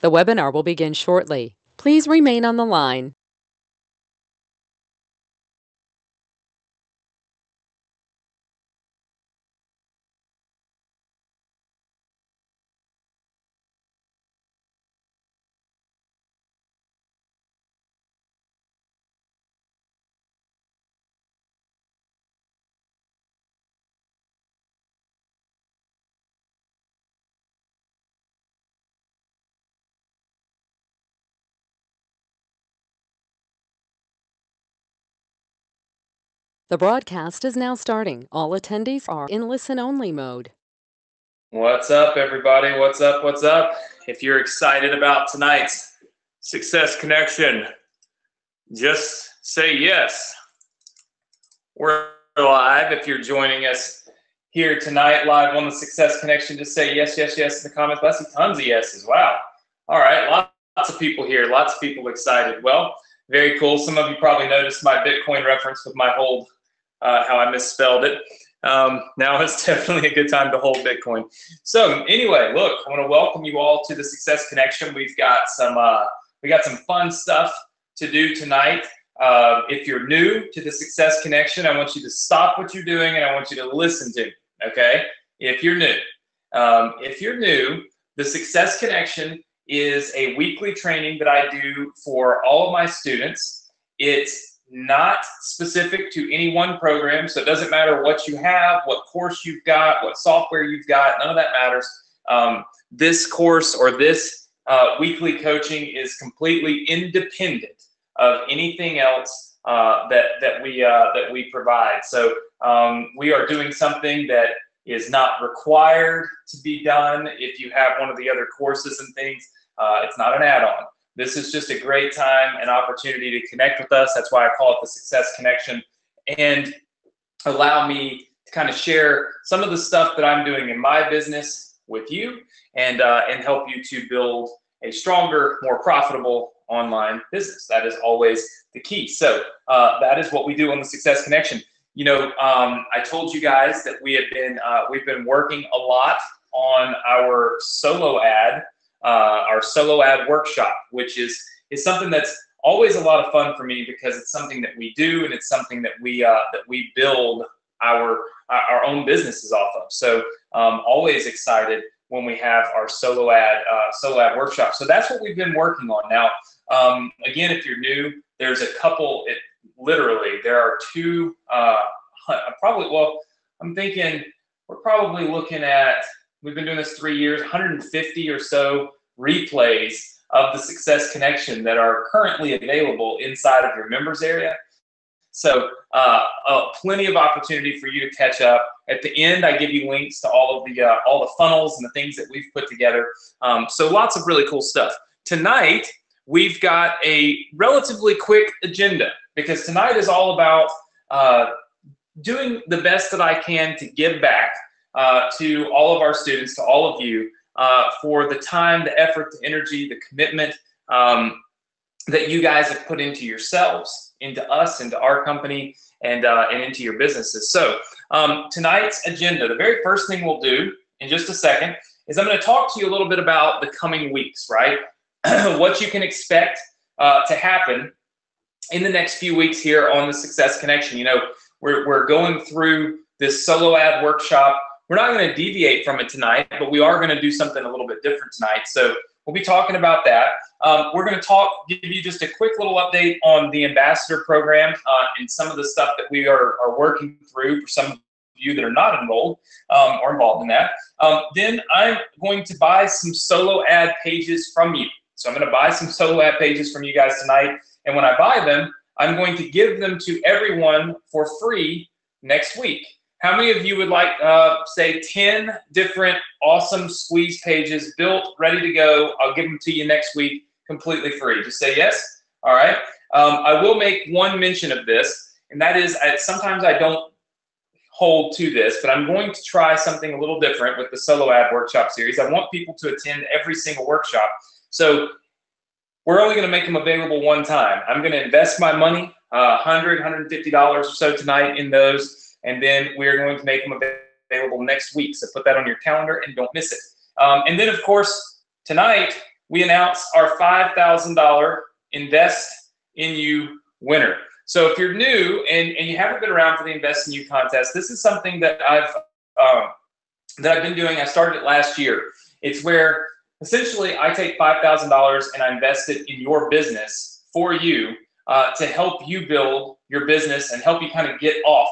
The webinar will begin shortly. Please remain on the line. The broadcast is now starting. All attendees are in listen-only mode. What's up, everybody? What's up? What's up? If you're excited about tonight's Success Connection, just say yes. We're live. If you're joining us here tonight live on the Success Connection, just say yes, yes, yes in the comments. I see tons of yeses. Wow. All right. Lots of people here. Lots of people excited. Well, very cool. Some of you probably noticed my Bitcoin reference with my hold, how I misspelled it. Now is definitely a good time to hold Bitcoin. So anyway, look, I want to welcome you all to the Success Connection. We've got some fun stuff to do tonight. If you're new to the Success Connection, I want you to stop what you're doing and I want you to listen to me. Okay? If you're new, the Success Connection is a weekly training that I do for all of my students. It's not specific to any one program, so it doesn't matter what you have, what course you've got, what software you've got, none of that matters. This course or this weekly coaching is completely independent of anything else that we provide. So we are doing something that is not required to be done if you have one of the other courses and things. It's not an add-on. This is just a great time and opportunity to connect with us. That's why I call it the Success Connection, and allow me to kind of share some of the stuff that I'm doing in my business with you, and help you to build a stronger, more profitable online business. That is always the key. So that is what we do on the Success Connection. You know, I told you guys that we've been working a lot on our solo ad workshop, which is something that's always a lot of fun for me because it's something that we do and it's something that we build our own businesses off of. So always excited when we have our solo ad workshop. So that's what we've been working on. Now, again, if you're new, there's a couple. Literally, there are two. I'm thinking we're probably looking at. We've been doing this 3 years, 150 or so replays of the Success Connection that are currently available inside of your members area. So plenty of opportunity for you to catch up. At the end, I give you links to all the funnels and the things that we've put together. So lots of really cool stuff. Tonight, we've got a relatively quick agenda because tonight is all about doing the best that I can to give back to all of our students, to all of you, for the time, the effort, the energy, the commitment that you guys have put into yourselves, into us, into our company, and into your businesses. So tonight's agenda, the very first thing we'll do in just a second is I'm going to talk to you a little bit about the coming weeks, right? What you can expect to happen in the next few weeks here on the Success Connection. You know, we're going through this solo ad workshop. We're not going to deviate from it tonight, but we are going to do something a little bit different tonight. So we'll be talking about that. We're going to give you just a quick little update on the ambassador program and some of the stuff that we are working through for some of you that are not enrolled or involved in that. Then I'm going to buy some solo ad pages from you. So I'm going to buy some solo ad pages from you guys tonight. And when I buy them, I'm going to give them to everyone for free next week. How many of you would like, say, 10 different awesome squeeze pages built, ready to go? I'll give them to you next week completely free. Just say yes. All right. I will make one mention of this, and that is sometimes I don't hold to this, but I'm going to try something a little different with the solo ad workshop series. I want people to attend every single workshop. So we're only going to make them available one time. I'm going to invest my money, $100, $150 or so tonight in those. And then we're going to make them available next week. So put that on your calendar and don't miss it. And then, of course, tonight we announce our $5,000 Invest in You winner. So if you're new and you haven't been around for the Invest in You contest, this is something that I've been doing. I started it last year. It's where essentially I take $5,000 and I invest it in your business for you to help you build your business and help you kind of get off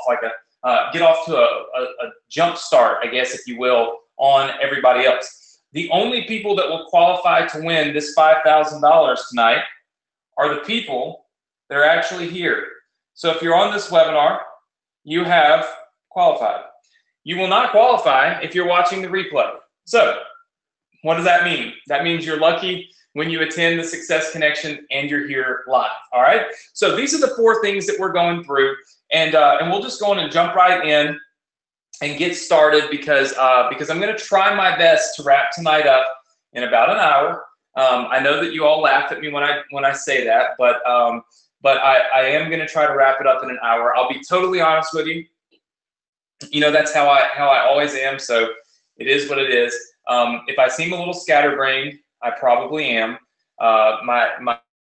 to a jump start, I guess, if you will, on everybody else. The only people that will qualify to win this $5,000 tonight are the people that are actually here. So if you're on this webinar, you have qualified. You will not qualify if you're watching the replay. So what does that mean? That means you're lucky when you attend the Success Connection and you're here live. All right. So these are the 4 things that we're going through, and we'll just go on and jump right in and get started because I'm going to try my best to wrap tonight up in about an hour. I know that you all laugh at me when I say that, but I am going to try to wrap it up in an hour. I'll be totally honest with you. You know, that's how I always am. So it is what it is. If I seem a little scatterbrained, I probably am. My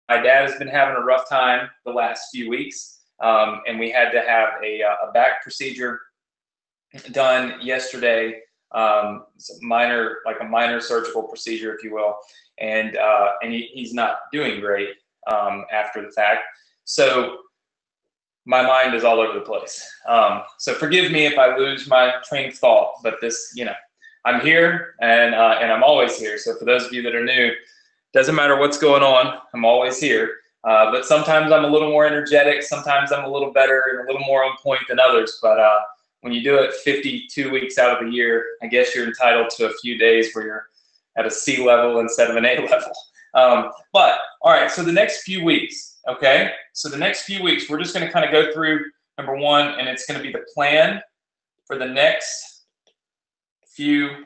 dad has been having a rough time the last few weeks, and we had to have a back procedure done yesterday. A minor surgical procedure, if you will, and he's not doing great after the fact. So my mind is all over the place. So forgive me if I lose my train of thought, but this, I'm here and I'm always here. So for those of you that are new, doesn't matter what's going on, I'm always here. But sometimes I'm a little more energetic. Sometimes I'm a little better and a little more on point than others. But when you do it 52 weeks out of the year, I guess you're entitled to a few days where you're at a C level instead of an A level. But all right, so the next few weeks, okay? So the next few weeks, we're just going to kind of go through number 1, and it's going to be the plan for the next few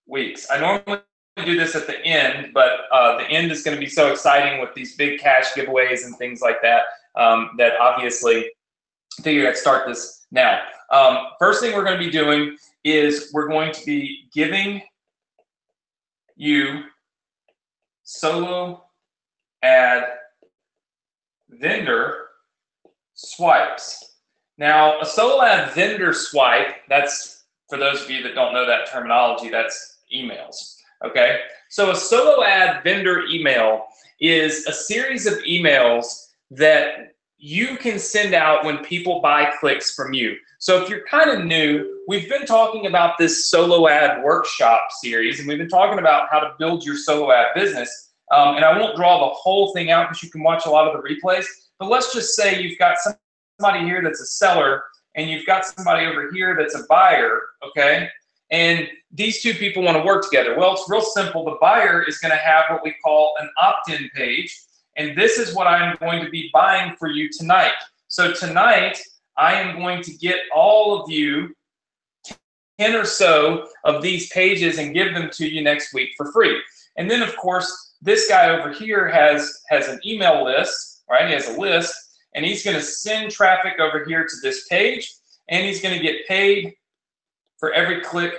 weeks. I normally do this at the end, but the end is going to be so exciting with these big cash giveaways and things like that, that obviously I figured I'd start this now. First thing we're going to be doing is we're going to be giving you solo ad vendor swipes. Now, a solo ad vendor swipe, that's, for those of you that don't know that terminology, that's emails, okay? So a solo ad vendor email is a series of emails that you can send out when people buy clicks from you. So if you're kind of new, we've been talking about this solo ad workshop series, and we've been talking about how to build your solo ad business. And I won't draw the whole thing out because you can watch a lot of the replays, but let's just say you've got somebody here that's a seller and you've got somebody over here that's a buyer, okay? And these two people want to work together. Well, it's real simple. The buyer is going to have what we call an opt-in page, and this is what I'm going to be buying for you tonight. So tonight, I am going to get all of you 10 or so of these pages and give them to you next week for free. And then, of course, this guy over here has an email list, right? He has a list, and he's going to send traffic over here to this page, and he's going to get paid for every click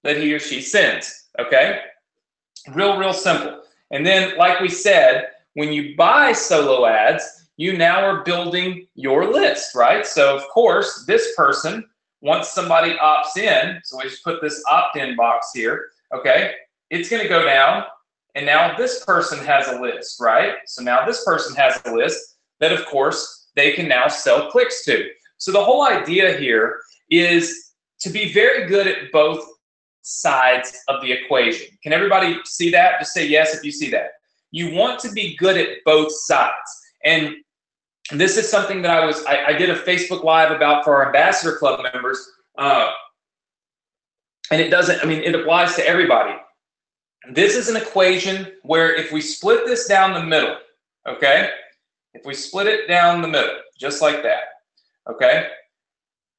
that he or she sends, okay? Real simple. And then, like we said, when you buy solo ads, you now are building your list, right? So, of course, this person, once somebody opts in, so we just put this opt-in box here, okay? It's going to go down, and now this person has a list, right? So now this person has a list that, of course, they can now sell clicks to. So the whole idea here is to be very good at both sides of the equation. Can everybody see that? Just say yes if you see that. You want to be good at both sides. And this is something that I did a Facebook Live about for our Ambassador Club members. And it applies to everybody. This is an equation where if we split this down the middle, okay? If we split it down the middle, just like that, okay?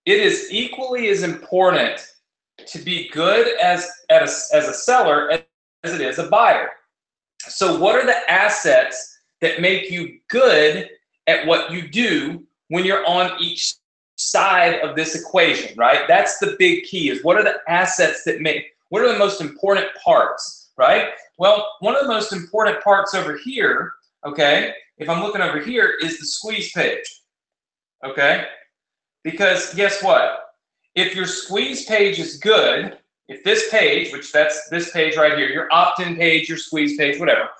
It is equally as important to be good as a seller as it is a buyer. So what are the assets that make you good at what you do when you're on each side of this equation, right? That's the big key, is what are the assets that what are the most important parts, right? Well, one of the most important parts over here, okay, if I'm looking over here, is the squeeze page, okay? Because guess what? If your squeeze page is good, if this page, which that's this page right here, your opt-in page, your squeeze page, whatever,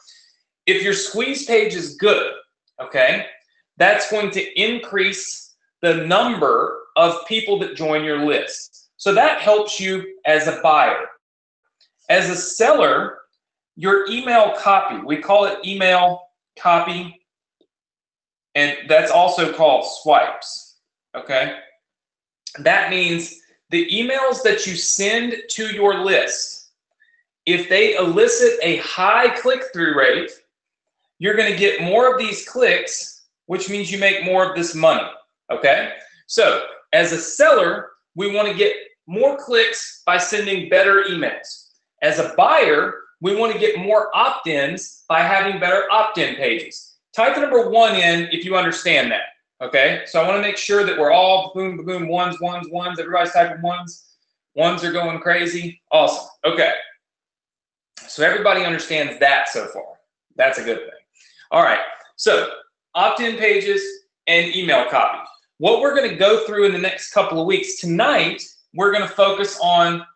if your squeeze page is good, okay, that's going to increase the number of people that join your list. So that helps you as a buyer. As a seller, your email copy, we call it email copy, and that's also called swipes, okay? That means the emails that you send to your list, if they elicit a high click-through rate, you're going to get more of these clicks, which means you make more of this money, okay? So as a seller, we want to get more clicks by sending better emails. As a buyer, we want to get more opt-ins by having better opt-in pages. Type the number 1 in if you understand that, okay? So I want to make sure that we're all boom, boom, ones. Everybody's typing ones. Ones are going crazy. Awesome. Okay. So everybody understands that so far. That's a good thing. All right. So opt-in pages and email copy. What we're going to go through in the next couple of weeks, tonight, we're going to focus on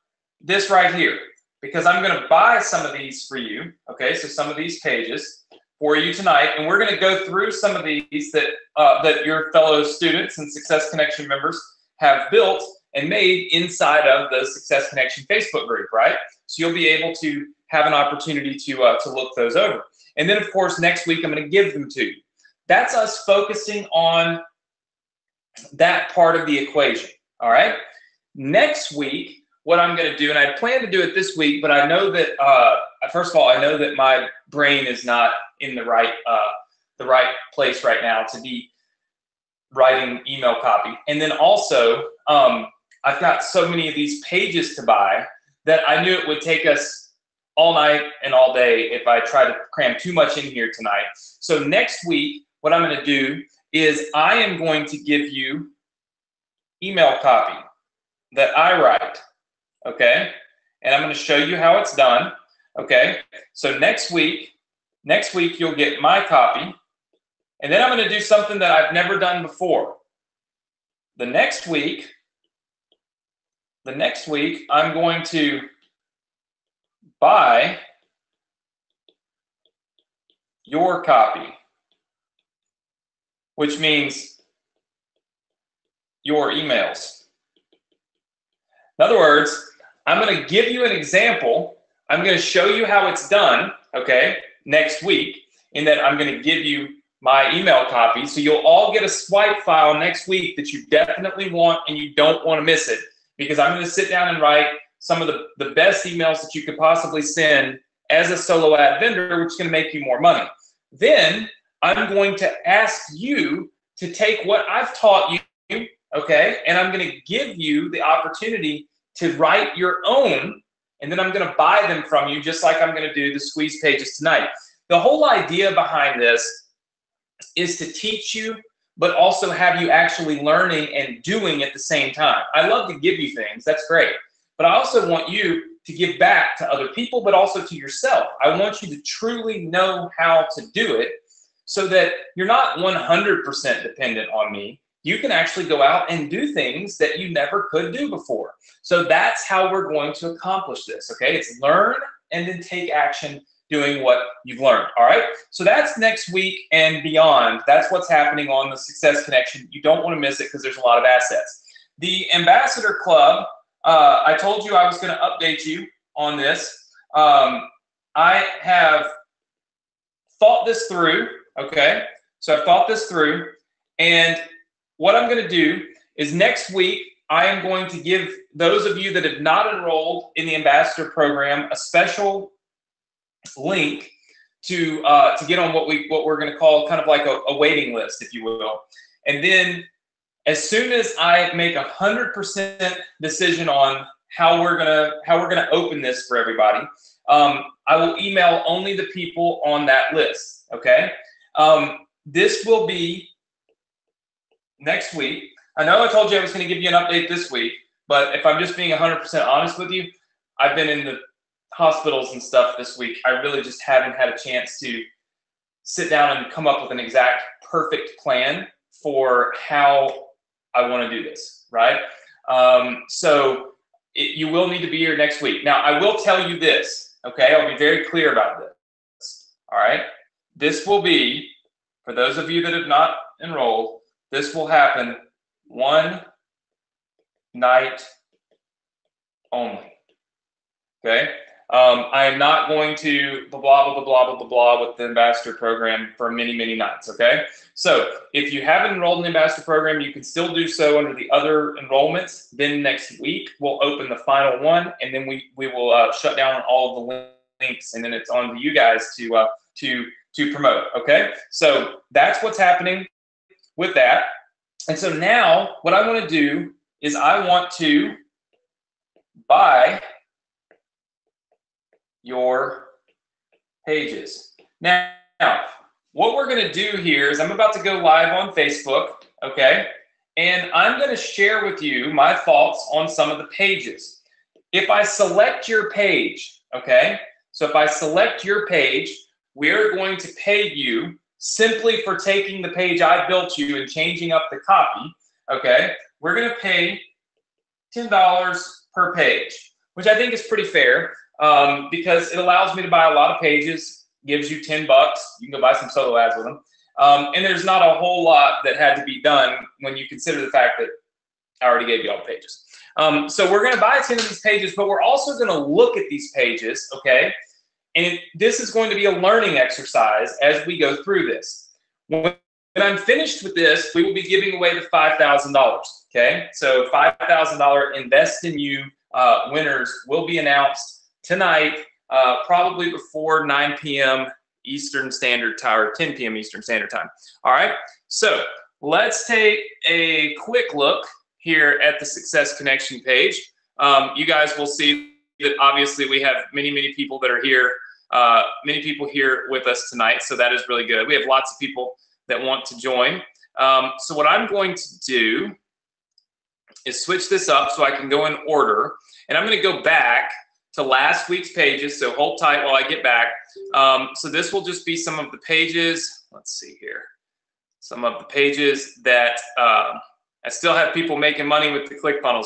this right here, because I'm going to buy some of these for you. Okay, so some of these pages for you tonight, and we're going to go through some of these that that your fellow students and Success Connection members have built and made inside of the Success Connection Facebook group, right? So you'll be able to have an opportunity to look those over. And then, of course, next week I'm going to give them to you. That's us focusing on that part of the equation, all right? Next week, what I'm going to do, and I plan to do it this week, but I know that, first of all, I know that my brain is not in the right place right now to be writing email copy. And then also, I've got so many of these pages to buy that I knew it would take us all night and all day if I try to cram too much in here tonight. So next week, what I'm going to do is I am going to give you email copy that I write, okay? And I'm going to show you how it's done, okay? So next week you'll get my copy, and then I'm going to do something that I've never done before. The next week, I'm going to buy your copy, which means your emails. In other words, I'm going to give you an example. I'm going to show you how it's done, okay, next week, in that I'm going to give you my email copy. So you'll all get a swipe file next week that you definitely want, and you don't want to miss it, because I'm going to sit down and write some of the best emails that you could possibly send as a solo ad vendor, which is going to make you more money. Then I'm going to ask you to take what I've taught you, okay, and I'm going to give you the opportunity to write your own, and then I'm going to buy them from you, just like I'm going to do the squeeze pages tonight. The whole idea behind this is to teach you, but also have you actually learning and doing at the same time. I love to give you things. That's great. But I also want you to give back to other people, but also to yourself. I want you to truly know how to do it so that you're not 100% dependent on me. You can actually go out and do things that you never could do before. So that's how we're going to accomplish this, okay? It's learn and then take action doing what you've learned, all right? So that's next week and beyond. That's what's happening on the Success Connection. You don't want to miss it because there's a lot of assets. The Ambassador Club, I told you I was going to update you on this. I have thought this through, okay? So I've thought this through, and what I'm going to do is next week, I am going to give those of you that have not enrolled in the Ambassador Program a special link to get on what we're going to call kind of like a waiting list, if you will. And then as soon as I make 100% decision on how we're gonna open this for everybody, I will email only the people on that list. Okay, this will be next week. I know I told you I was going to give you an update this week, but if I'm just being 100% honest with you, I've been in the hospitals and stuff this week, I really just haven't had a chance to sit down and come up with an exact perfect plan for how I want to do this, right? You will need to be here next week. Now, I will tell you this, okay? I'll be very clear about this, all right? This will be, for those of you that have not enrolled, this will happen one night only, okay? I am not going to blah, blah, blah, blah, blah, blah, blah with the ambassador program for many, many nights, okay? So if you haven't enrolled in the ambassador program, you can still do so under the other enrollments. Then next week, we'll open the final one, and then we will shut down all of the links, and then it's on to you guys to promote, okay? So that's what's happening with that. And so now what I want to do is I want to buy your pages. Now, what we're going to do here is I'm about to go live on Facebook, okay? And I'm going to share with you my thoughts on some of the pages. If I select your page, okay? So if I select your page, we're going to pay you simply for taking the page I built you and changing up the copy, okay? We're going to pay $10 per page, which I think is pretty fair. Because it allows me to buy a lot of pages, gives you $10. You can go buy some solo ads with them. And there's not a whole lot that had to be done when you consider the fact that I already gave you all the pages. So we're going to buy 10 of these pages, but we're also going to look at these pages, okay? And this is going to be a learning exercise as we go through this. When I'm finished with this, we will be giving away the $5,000, okay? So $5,000 Invest in You winners will be announced tonight, probably before 9 p.m. Eastern Standard Time, or 10 p.m. Eastern Standard Time. All right, so let's take a quick look here at the Success Connection page. You guys will see that obviously we have many people that are here, many people here with us tonight, so that is really good. We have lots of people that want to join. So what I'm going to do is switch this up so I can go in order, and I'm going to go back to last week's pages, so hold tight while I get back. So this will just be some of the pages. Let's see here. Some of the pages that I still have people making money with the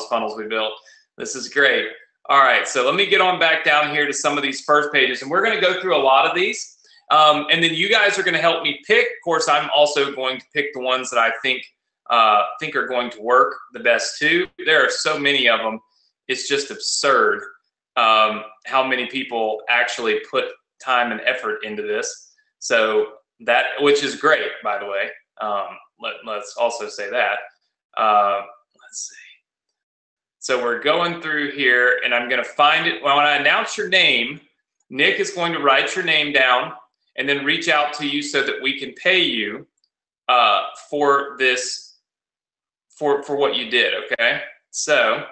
funnels we built. This is great. All right, so let me get on back down here to some of these first pages, and we're going to go through a lot of these. And then you guys are going to help me pick. Of course, I'm also going to pick the ones that I think are going to work the best too. There are so many of them. It's just absurd. How many people actually put time and effort into this. So that, which is great, by the way. Let's also say that. Let's see. So we're going through here, and I'm going to find it. When I announce your name, Nick is going to write your name down and then reach out to you so that we can pay you for this, for what you did, okay? So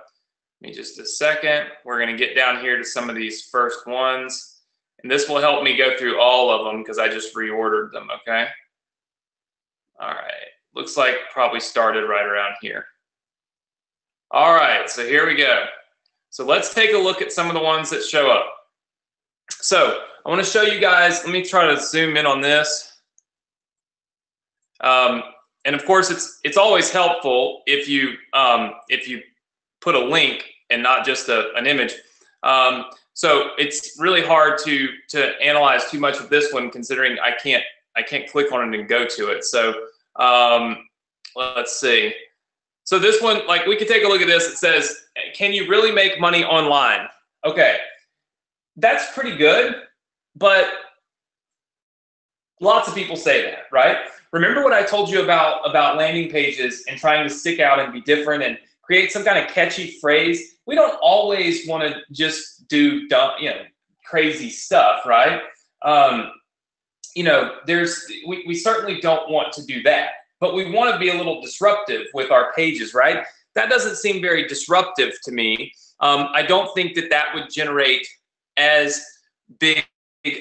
give me just a second. We're going to get down here to some of these first ones, and this will help me go through all of them because I just reordered them, okay? All right. Looks like probably started right around here. All right, so here we go. So let's take a look at some of the ones that show up. So I want to show you guys, let me try to zoom in on this. And of course, it's always helpful if you put a link and not just an image. So it's really hard to analyze too much of this one, considering I can't click on it and go to it. So let's see. So this one, like, we could take a look at this. It says, can you really make money online? Okay, that's pretty good, but lots of people say that, right? Remember what I told you about landing pages and trying to stick out and be different and create some kind of catchy phrase? We don't always want to just do dumb, crazy stuff, right? We certainly don't want to do that. But we want to be a little disruptive with our pages, right? That doesn't seem very disruptive to me. I don't think that would generate as big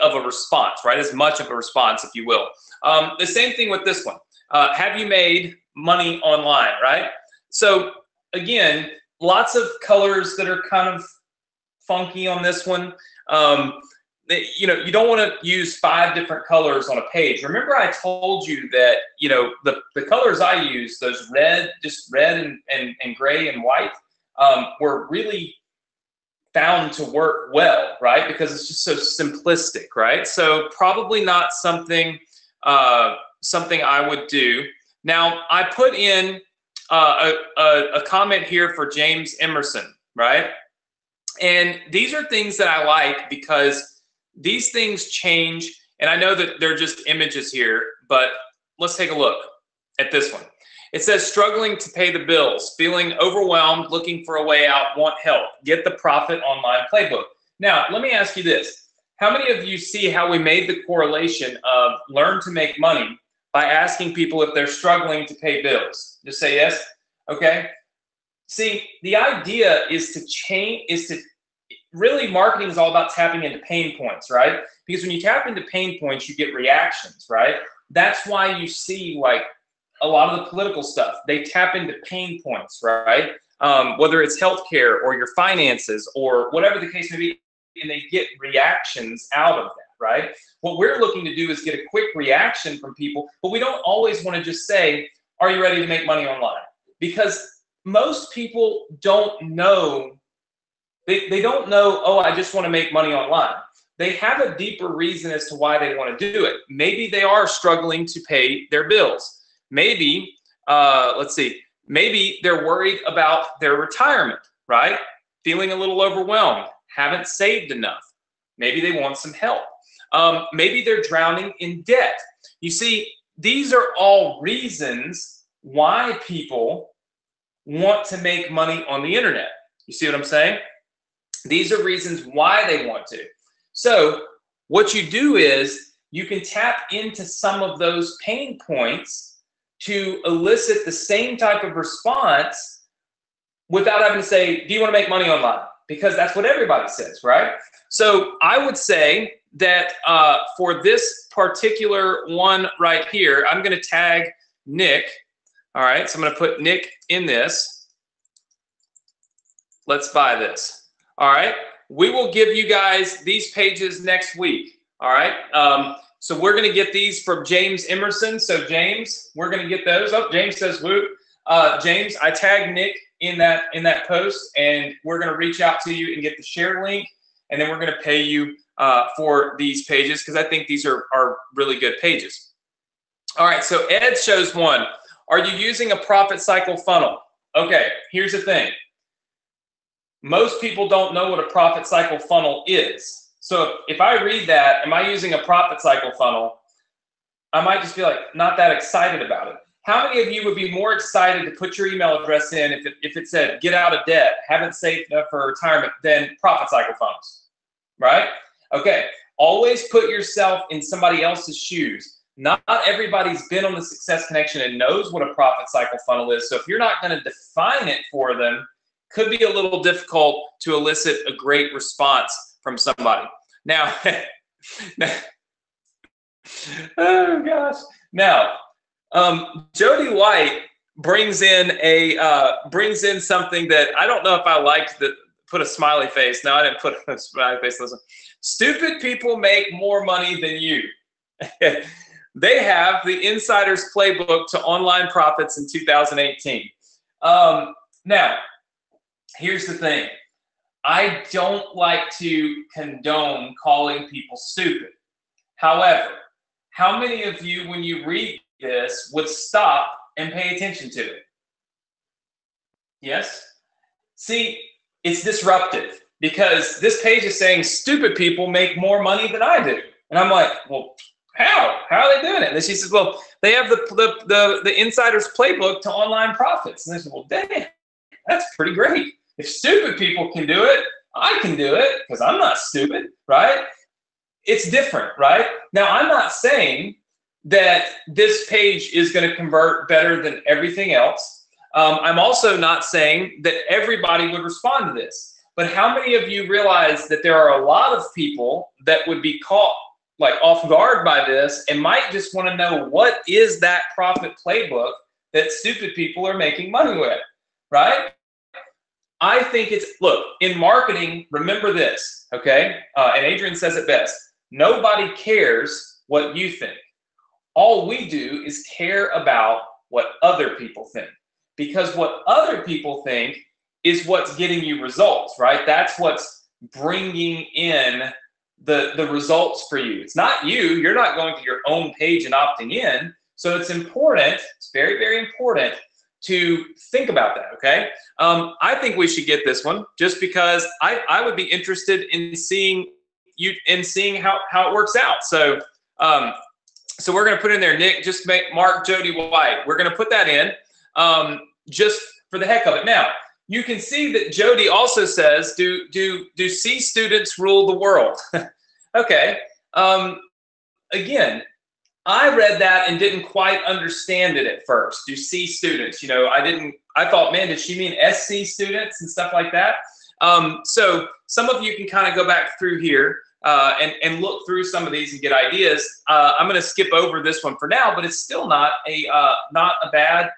of a response, right? As much of a response, if you will. The same thing with this one. Have you made money online, right? So again, lots of colors that are kind of funky on this one. You know, you don't want to use 5 different colors on a page. Remember I told you that, you know, the colors I use, those red, just red and gray and white, were really found to work well, right? Because it's just so simplistic, right? So probably not something something I would do. Now I put in a comment here for James Emerson, right? And these are things that I like because these things change. And I know that they're just images here, but let's take a look at this one. It says, struggling to pay the bills, feeling overwhelmed, looking for a way out, want help. Get the Profit Online Playbook. Now, let me ask you this. How many of you see how we made the correlation of learn to make money by asking people if they're struggling to pay bills? Just say yes. Okay. See, the idea is to change, really marketing is all about tapping into pain points, right? Because when you tap into pain points, you get reactions, right? That's why you see like a lot of the political stuff, they tap into pain points, right? Whether it's healthcare or your finances or whatever the case may be, and they get reactions out of that, right? What we're looking to do is get a quick reaction from people, but we don't always want to just say, are you ready to make money online? Because most people don't know, they don't know, oh, I just want to make money online. They have a deeper reason as to why they want to do it. Maybe they are struggling to pay their bills. Maybe, let's see, maybe they're worried about their retirement, right? Feeling a little overwhelmed, haven't saved enough. Maybe they want some help. Maybe they're drowning in debt. You see, these are all reasons why people want to make money on the internet. You see what I'm saying? These are reasons why they want to. So what you do is you can tap into some of those pain points to elicit the same type of response without having to say, do you want to make money online? Because that's what everybody says, right? So I would say that for this particular one right here, I'm going to tag Nick. All right, so I'm going to put Nick in this. Let's buy this. All right, we will give you guys these pages next week. All right, so we're going to get these from James Emerson. So James, we're going to get those. Oh, James says woo. James, I tagged Nick in that post, and we're going to reach out to you and get the share link, and then we're going to pay you for these pages because I think these are really good pages. All right, so Ed shows one. Are you using a profit cycle funnel? Okay, here's the thing. Most people don't know what a profit cycle funnel is. So if I read that, am I using a profit cycle funnel? I might just be like, not that excited about it. How many of you would be more excited to put your email address in if it said, get out of debt, haven't saved enough for retirement, than profit cycle funnels, right? Okay, always put yourself in somebody else's shoes. Not everybody's been on the Success Connection and knows what a profit cycle funnel is. So if you're not going to define it for them, could be a little difficult to elicit a great response from somebody. Now, oh gosh. Now, Jody White brings in something that I don't know if I liked, that put a smiley face. No, I didn't put a smiley face. Listen, stupid people make more money than you. They have the Insider's Playbook to Online Profits in 2018. Now, here's the thing. I don't like to condone calling people stupid. However, how many of you, when you read this, would stop and pay attention to it? Yes? See, it's disruptive because this page is saying stupid people make more money than I do. And I'm like, well, how? How are they doing it? And then she says, well, they have the Insider's Playbook to Online Profits. And I said, well, dang, that's pretty great. If stupid people can do it, I can do it because I'm not stupid, right? It's different, right? Now, I'm not saying that this page is going to convert better than everything else. I'm also not saying that everybody would respond to this. But how many of you realize that there are a lot of people that would be caught like off guard by this and might just want to know what is that profit playbook that stupid people are making money with, right? I think look, in marketing, remember this, okay? And Adrian says it best. Nobody cares what you think. All we do is care about what other people think, because what other people think is what's getting you results, right? That's what's bringing in the results for you. It's not you. You're not going to your own page and opting in. So it's important. It's very, very important to think about that, okay? I think we should get this one just because I would be interested in seeing how it works out. So so we're going to put in there, Nick, just make Mark Jody White. We're going to put that in just for the heck of it. Now, you can see that Jody also says, do C students rule the world? Okay. Again, I read that and didn't quite understand it at first. Do C students, I thought, man, did she mean SC students and stuff like that? So some of you can kind of go back through here and look through some of these and get ideas. I'm going to skip over this one for now, but it's still not a bad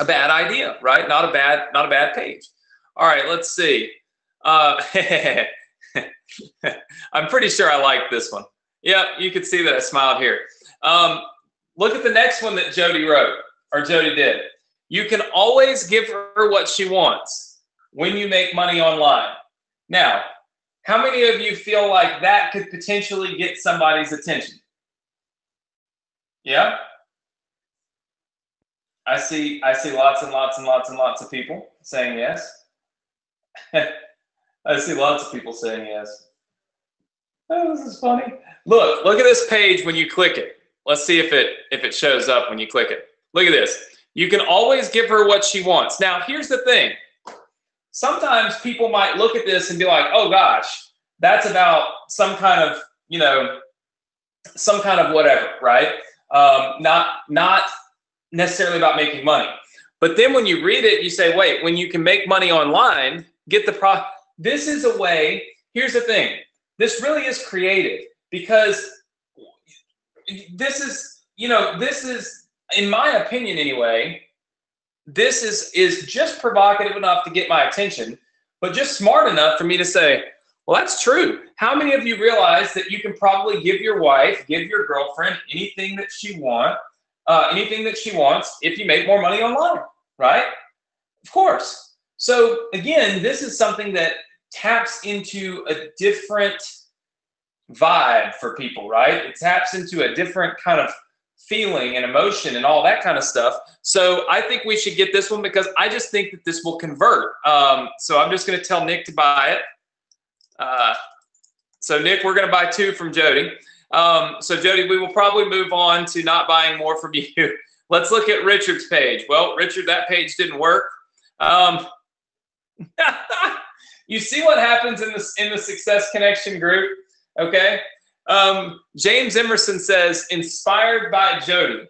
idea, right? Not a bad page. All right, let's see. I'm pretty sure I like this one. Yep, you can see that I smiled here. Look at the next one that Jody wrote, or Jody did. You can always give her what she wants when you make money online. Now, how many of you feel like that could potentially get somebody's attention? Yeah? I see lots and lots and lots and lots of people saying yes. I see lots of people saying yes. Oh, this is funny. Look at this page when you click it. Let's see if it shows up when you click it. Look at this. You can always give her what she wants. Now, here's the thing. Sometimes people might look at this and be like, oh gosh, that's about some kind of whatever, right? Not necessarily about making money. But then when you read it, you say, wait, when you can make money online, get the profit. This is a way. Here's the thing. This really is creative, because this is, in my opinion anyway, this is just provocative enough to get my attention, but just smart enough for me to say, well, that's true. How many of you realize that you can probably give your wife, give your girlfriend anything that she wants if you make more money online, right? Of course. So again, this is something that taps into a different vibe for people, right? It taps into a different kind of feeling and emotion and all that kind of stuff. So I think we should get this one, because I just think that this will convert. So I'm just going to tell Nick to buy it. So Nick, we're going to buy 2 from Jody. So Jody, we will probably move on to not buying more from you. Let's look at Richard's page. Well, Richard, that page didn't work. You see what happens in the Success Connection group, okay? James Emerson says, inspired by Jody.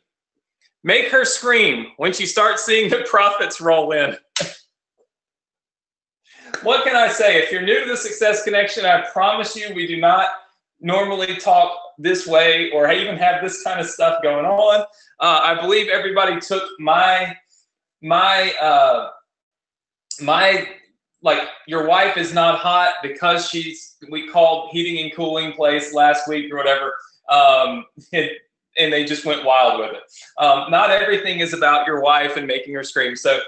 Make her scream when she starts seeing the profits roll in. What can I say? If you're new to the Success Connection, I promise you we do not normally talk this way or even have this kind of stuff going on. I believe everybody took my like, your wife is not hot because we called heating and cooling place last week or whatever, and they just went wild with it. Not everything is about your wife and making her scream. So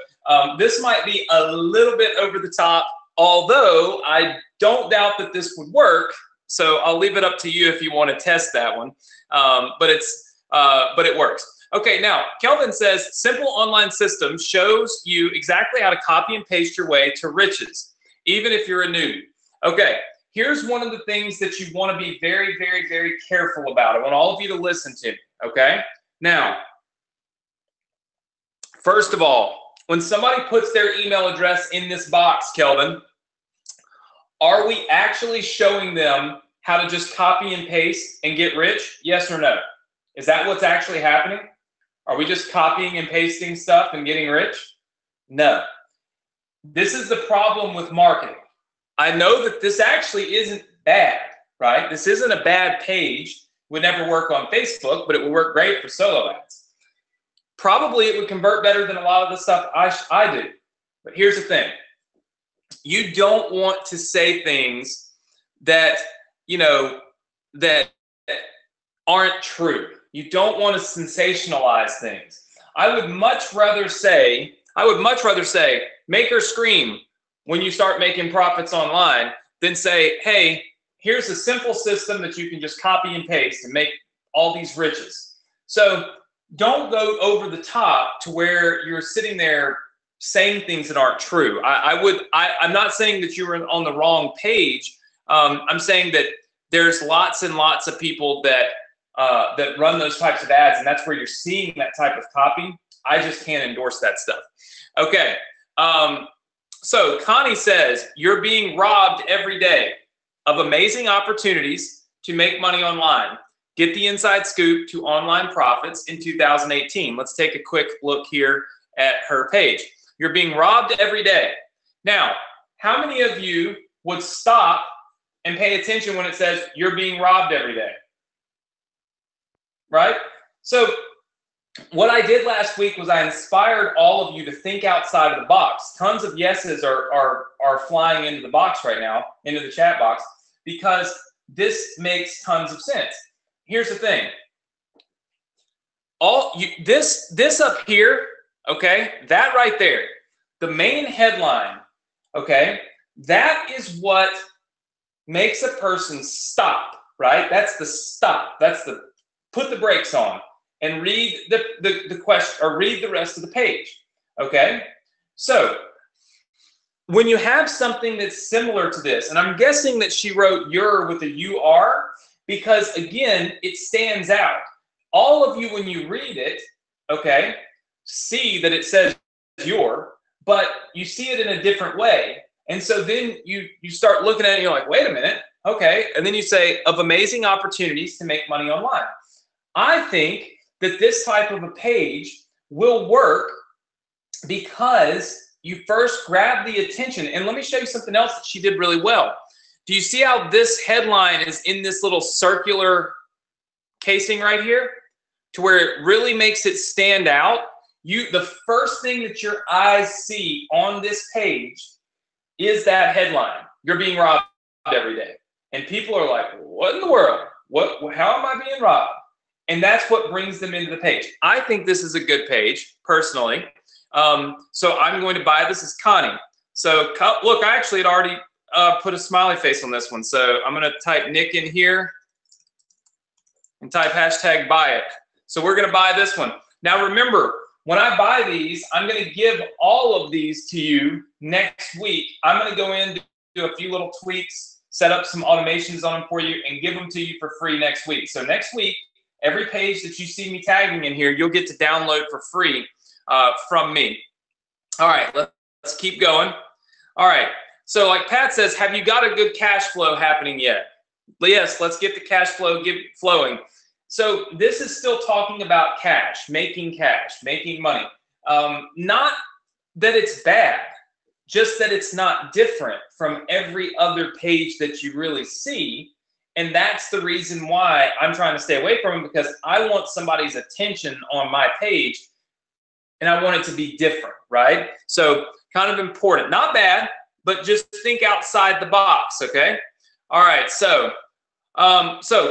this might be a little bit over the top, although I don't doubt that this would work. So I'll leave it up to you if you want to test that one. But it works. Okay, now Kelvin says simple online system shows you exactly how to copy and paste your way to riches, even if you're a newbie. Okay, here's one of the things that you want to be very, very, very careful about. I want all of you to listen to me, okay? Now, first of all, when somebody puts their email address in this box, Kelvin, are we actually showing them how to just copy and paste and get rich? Yes or no? Is that what's actually happening? Are we just copying and pasting stuff and getting rich? No. This is the problem with marketing. I know that this actually isn't bad, right? This isn't a bad page. Would never work on Facebook, but it would work great for solo ads. Probably it would convert better than a lot of the stuff I do. But here's the thing. You don't want to say things that, you know, that aren't true. You don't want to sensationalize things. I would much rather say, make her scream when you start making profits online than say, hey, here's a simple system that you can just copy and paste and make all these riches. So don't go over the top to where you're sitting there saying things that aren't true. I'm not saying that you were on the wrong page. I'm saying that there's lots and lots of people that run those types of ads, and that's where you're seeing that type of copy. I just can't endorse that stuff. Okay. So Connie says, you're being robbed every day of amazing opportunities to make money online. Get the inside scoop to online profits in 2018. Let's take a quick look here at her page. You're being robbed every day. Now, how many of you would stop and pay attention when it says you're being robbed every day? Right? So what I did last week was I inspired all of you to think outside of the box. Tons of yeses are flying into the box right now, into the chat box, because this makes tons of sense. Here's the thing. This up here, okay, that right there, the main headline, okay, that is what makes a person stop, right? That's the stop. That's the put the brakes on and read the question, or read the rest of the page, okay? So when you have something that's similar to this, and I'm guessing that she wrote your with a UR, because again, it stands out. All of you, when you read it, okay, see that it says your, but you see it in a different way. And so then you start looking at it and you're like, wait a minute, okay. And then you say, of amazing opportunities to make money online. I think that this type of a page will work because you first grab the attention. And let me show you something else that she did really well. Do you see how this headline is in this little circular casing right here, to where it really makes it stand out? The first thing that your eyes see on this page is that headline. You're being robbed every day. And people are like, what in the world? How am I being robbed? And that's what brings them into the page. I think this is a good page, personally. So I'm going to buy this as Connie. So look, I actually had already put a smiley face on this one. So I'm going to type Nick in here and type hashtag buy it. So we're going to buy this one. Now remember, when I buy these, I'm going to give all of these to you next week. I'm going to go in, do a few little tweaks, set up some automations on them for you, and give them to you for free next week. So next week, every page that you see me tagging in here, you'll get to download for free from me. All right, let's keep going. All right, so like Pat says, have you got a good cash flow happening yet? Yes, let's get the cash flow flowing. So this is still talking about cash, making money. Not that it's bad, just that it's not different from every other page that you really see. And that's the reason why I'm trying to stay away from it, because I want somebody's attention on my page and I want it to be different, right? So kind of important, not bad, but just think outside the box, okay? All right, so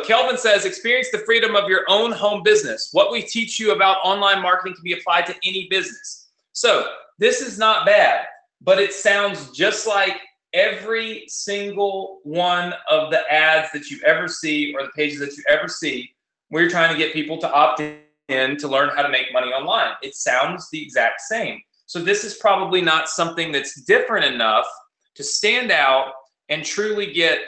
Kelvin says, experience the freedom of your own home business. What we teach you about online marketing can be applied to any business. So this is not bad, but it sounds just like every single one of the ads that you ever see, or the pages that you ever see, where you're trying to get people to opt in to learn how to make money online. It sounds the exact same. So this is probably not something that's different enough to stand out and truly get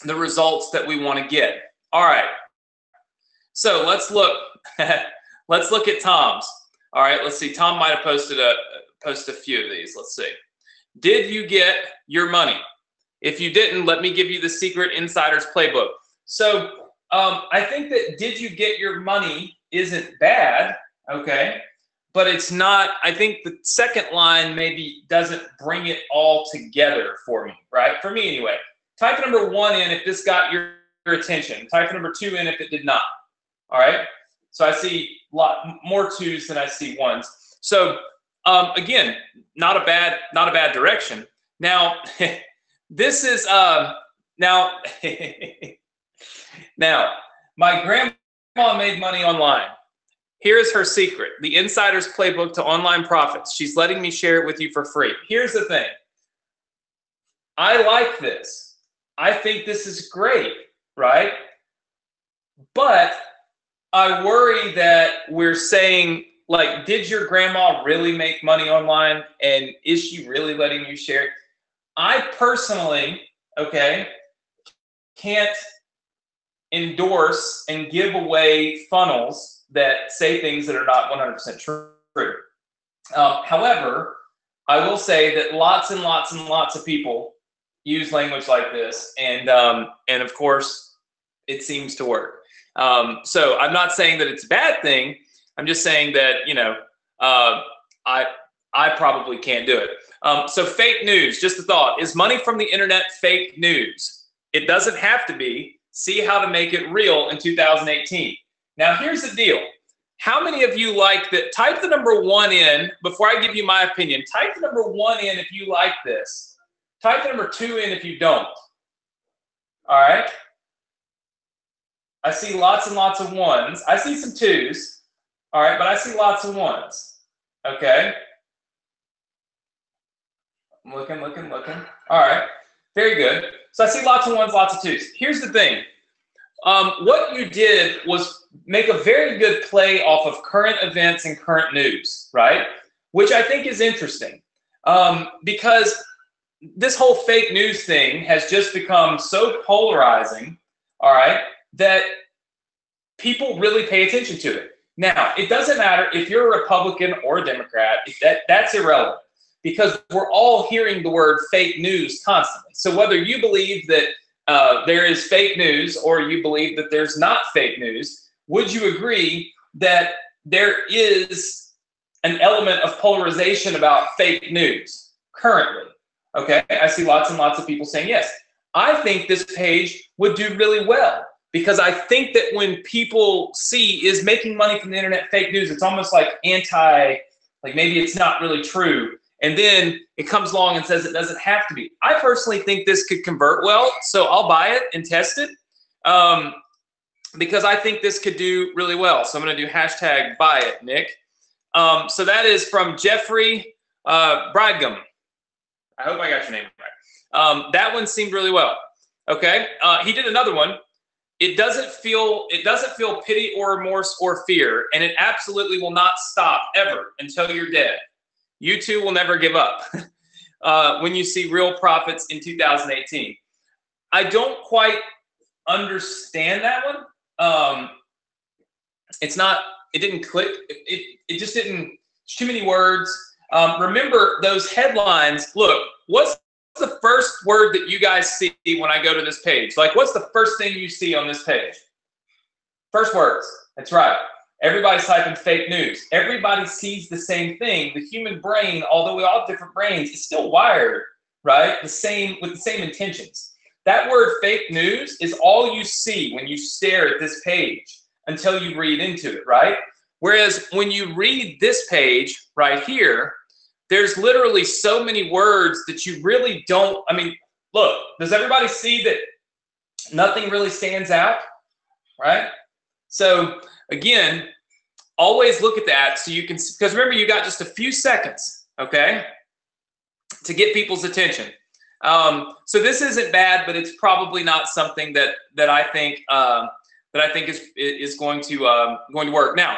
the results that we want to get. All right. So let's look. Let's look at Tom's. All right. Let's see. Tom might have posted a few of these. Let's see. Did you get your money? If you didn't, let me give you the secret insider's playbook. So I think that did you get your money isn't bad, okay? But it's not, I think the second line maybe doesn't bring it all together for me, right? For me anyway. Type number 1 in if this got your attention. Type number 2 in if it did not, all right? So I see a lot more 2s than I see 1s. So again, not a bad direction. Now, this is now now my grandma made money online. Here is her secret, the insider's playbook to online profits. She's letting me share it with you for free. Here's the thing. I like this. I think this is great, right? But I worry that we're saying, like, did your grandma really make money online? And is she really letting you share it? I personally, okay, can't endorse and give away funnels that say things that are not 100% true. However, I will say that lots and lots and lots of people use language like this, and of course, it seems to work. So I'm not saying that it's a bad thing. I'm just saying that, you know, I probably can't do it. So fake news, just a thought. Is money from the internet fake news? It doesn't have to be. See how to make it real in 2018. Now, here's the deal. How many of you like that? Type the number 1 in before I give you my opinion. Type the number 1 in if you like this. Type the number 2 in if you don't. All right. I see lots and lots of 1s. I see some 2s. All right, but I see lots of 1s. Okay. I'm looking. All right. Very good. So I see lots of 1s, lots of 2s. Here's the thing. What you did was make a very good play off of current events and current news, right? Which I think is interesting, because this whole fake news thing has just become so polarizing, all right, that people really pay attention to it. Now, it doesn't matter if you're a Republican or a Democrat. That's irrelevant, because we're all hearing the word fake news constantly. So whether you believe that there is fake news or you believe that there's not fake news, would you agree that there is an element of polarization about fake news currently? Okay, I see lots and lots of people saying yes. I think this page would do really well, because I think that when people see is making money from the internet fake news, it's almost like like maybe it's not really true. And then it comes along and says it doesn't have to be. I personally think this could convert well, so I'll buy it and test it, because I think this could do really well. So I'm going to do hashtag buy it, Nick. So that is from Jeffrey Bradgum. I hope I got your name right. That one seemed really well. Okay, he did another one. It doesn't feel pity or remorse or fear, and it absolutely will not stop ever until you're dead. You too will never give up when you see real profits in 2018. I don't quite understand that one. It didn't click. It just didn't, it's too many words. Remember those headlines. Look, what's the first word that you guys see when I go to this page? Like, what's the first thing you see on this page? First words. That's right. Everybody's typing fake news. Everybody sees the same thing. The human brain, although we all have different brains, is still wired, right? With the same intentions. That word fake news is all you see when you stare at this page until you read into it, right? Whereas when you read this page right here, there's literally so many words that you really don't, I mean, look, does everybody see that nothing really stands out, right? So again, always look at that so you can, because remember, you got just a few seconds, okay, to get people's attention. So this isn't bad, but it's probably not something that I think is going to work. Now,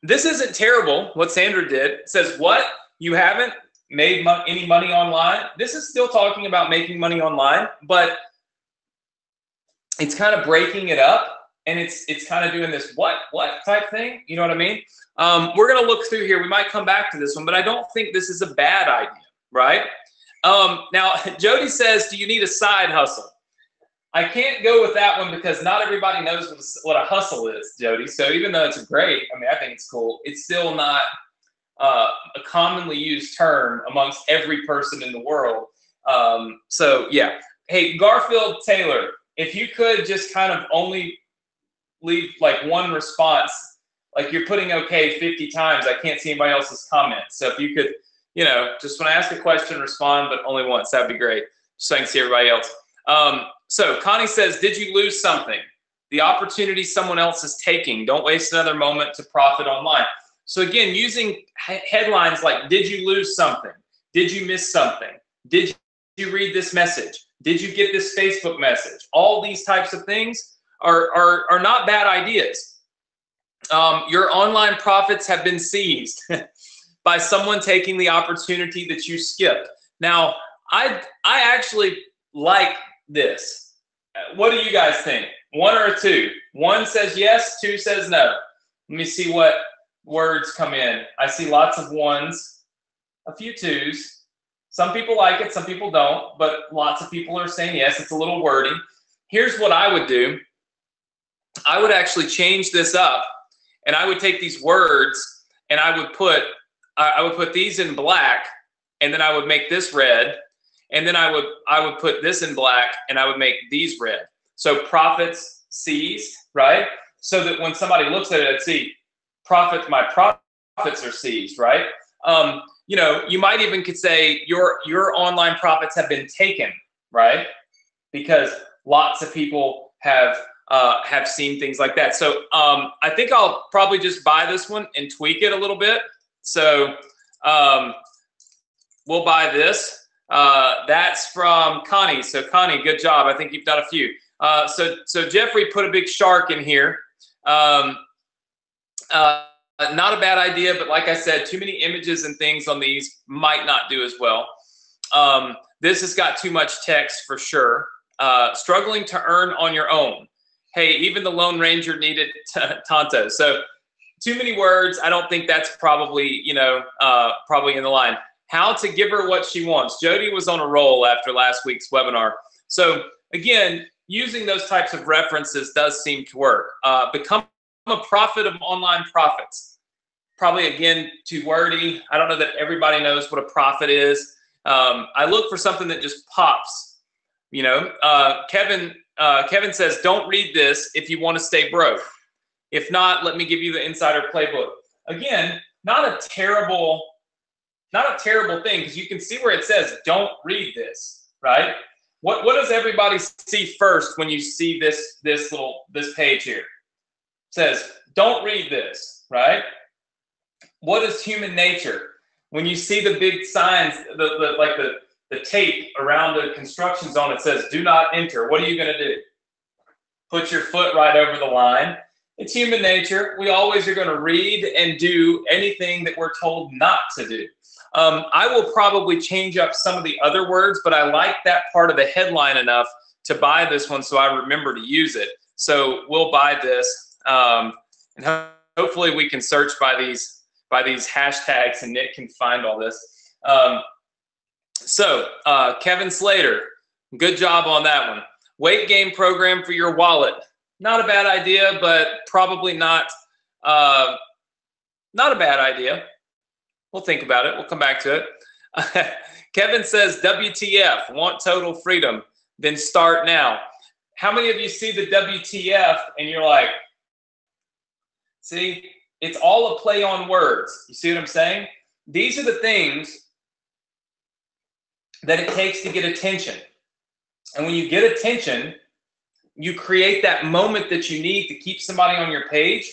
this isn't terrible. What Sandra did, it says, what, you haven't made any money online? This is still talking about making money online, but it's kind of breaking it up. And it's kind of doing this what type thing. You know what I mean? We're going to look through here. We might come back to this one, but I don't think this is a bad idea, right? Now, Jody says, do you need a side hustle? I can't go with that one because not everybody knows what a hustle is, Jody. So even though it's great, I mean, I think it's cool, it's still not a commonly used term amongst every person in the world. So yeah. Hey, Garfield Taylor, if you could just kind of only leave like one response, like you're putting okay 50 times. I can't see anybody else's comments. So if you could Just when I ask a question, respond, but only once. That'd be great. Just so I can see everybody else. So Connie says, did you lose something? The opportunity someone else is taking. Don't waste another moment to profit online. So again, using headlines like, did you lose something? Did you miss something? Did you read this message? Did you get this Facebook message? All these types of things are not bad ideas. Your online profits have been seized by someone taking the opportunity that you skipped. Now, I actually like this. What do you guys think? 1 or 2? 1 says yes, 2 says no. Let me see what words come in. I see lots of 1s, a few 2s. Some people like it, some people don't, but lots of people are saying yes. It's a little wordy. Here's what I would do. I would actually change this up, and I would take these words and I would put these in black, and then I would make this red, and then I would put this in black, and I would make these red. So profits seized, right? So that when somebody looks at it, they'd see my profits are seized, right? You might even could say your online profits have been taken, right? Because lots of people have seen things like that. So I think I'll probably just buy this one and tweak it a little bit. So we'll buy this. That's from Connie. So Connie, good job. I think you've done a few. So Jeffrey put a big shark in here. Not a bad idea, but like I said, too many images and things on these might not do as well. This has got too much text for sure. Struggling to earn on your own. Hey, even the Lone Ranger needed Tonto. So too many words. I don't think that's probably, probably in the line. How to give her what she wants. Jody was on a roll after last week's webinar. So again, using those types of references does seem to work. Become a prophet of online profits. Probably, again, too wordy. I don't know that everybody knows what a profit is. I look for something that just pops. Kevin says, don't read this if you want to stay broke. If not, let me give you the insider playbook. Again, not a terrible thing, because you can see where it says, don't read this, right? What does everybody see first when you see this page here? It says, don't read this, right? What is human nature? When you see the big signs, the tape around the construction zone, it says, do not enter. What are you going to do? Put your foot right over the line. It's human nature. We always are going to read and do anything that we're told not to do. I will probably change up some of the other words, but I like that part of the headline enough to buy this one so I remember to use it. So we'll buy this, and hopefully we can search by these hashtags, and Nick can find all this. Kevin Slater, good job on that one. Weight gain program for your wallet. Not a bad idea, but probably not a bad idea. We'll think about it. We'll come back to it. Kevin says, WTF, want total freedom, then start now. How many of you see the WTF and you're like, see, it's all a play on words. You see what I'm saying? These are the things that it takes to get attention. And when you get attention, you create that moment that you need to keep somebody on your page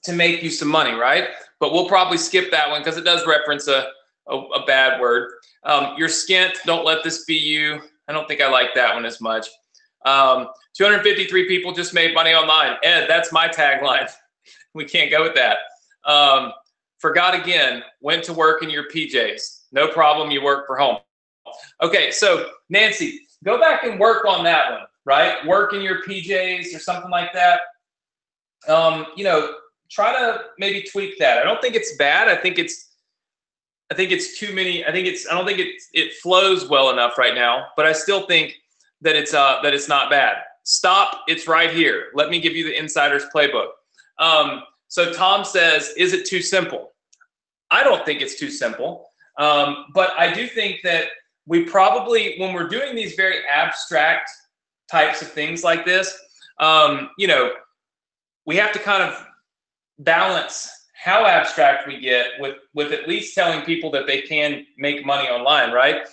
to make you some money, right? But we'll probably skip that one because it does reference a bad word. You're skint, don't let this be you. I don't think I like that one as much. 253 people just made money online. Ed, that's my tagline. We can't go with that. Forgot again, went to work in your PJs. No problem, you work for home. Okay, so Nancy, go back and work on that one, right? Work in your PJs or something like that. Try to maybe tweak that. I don't think it's bad. I think it's too many. I don't think it flows well enough right now, but I still think that it's not bad. Stop, it's right here. Let me give you the insider's playbook. So Tom says, is it too simple? I don't think it's too simple. But I do think that we probably, when we're doing these very abstract types of things like this, we have to kind of balance how abstract we get with at least telling people that they can make money online, right?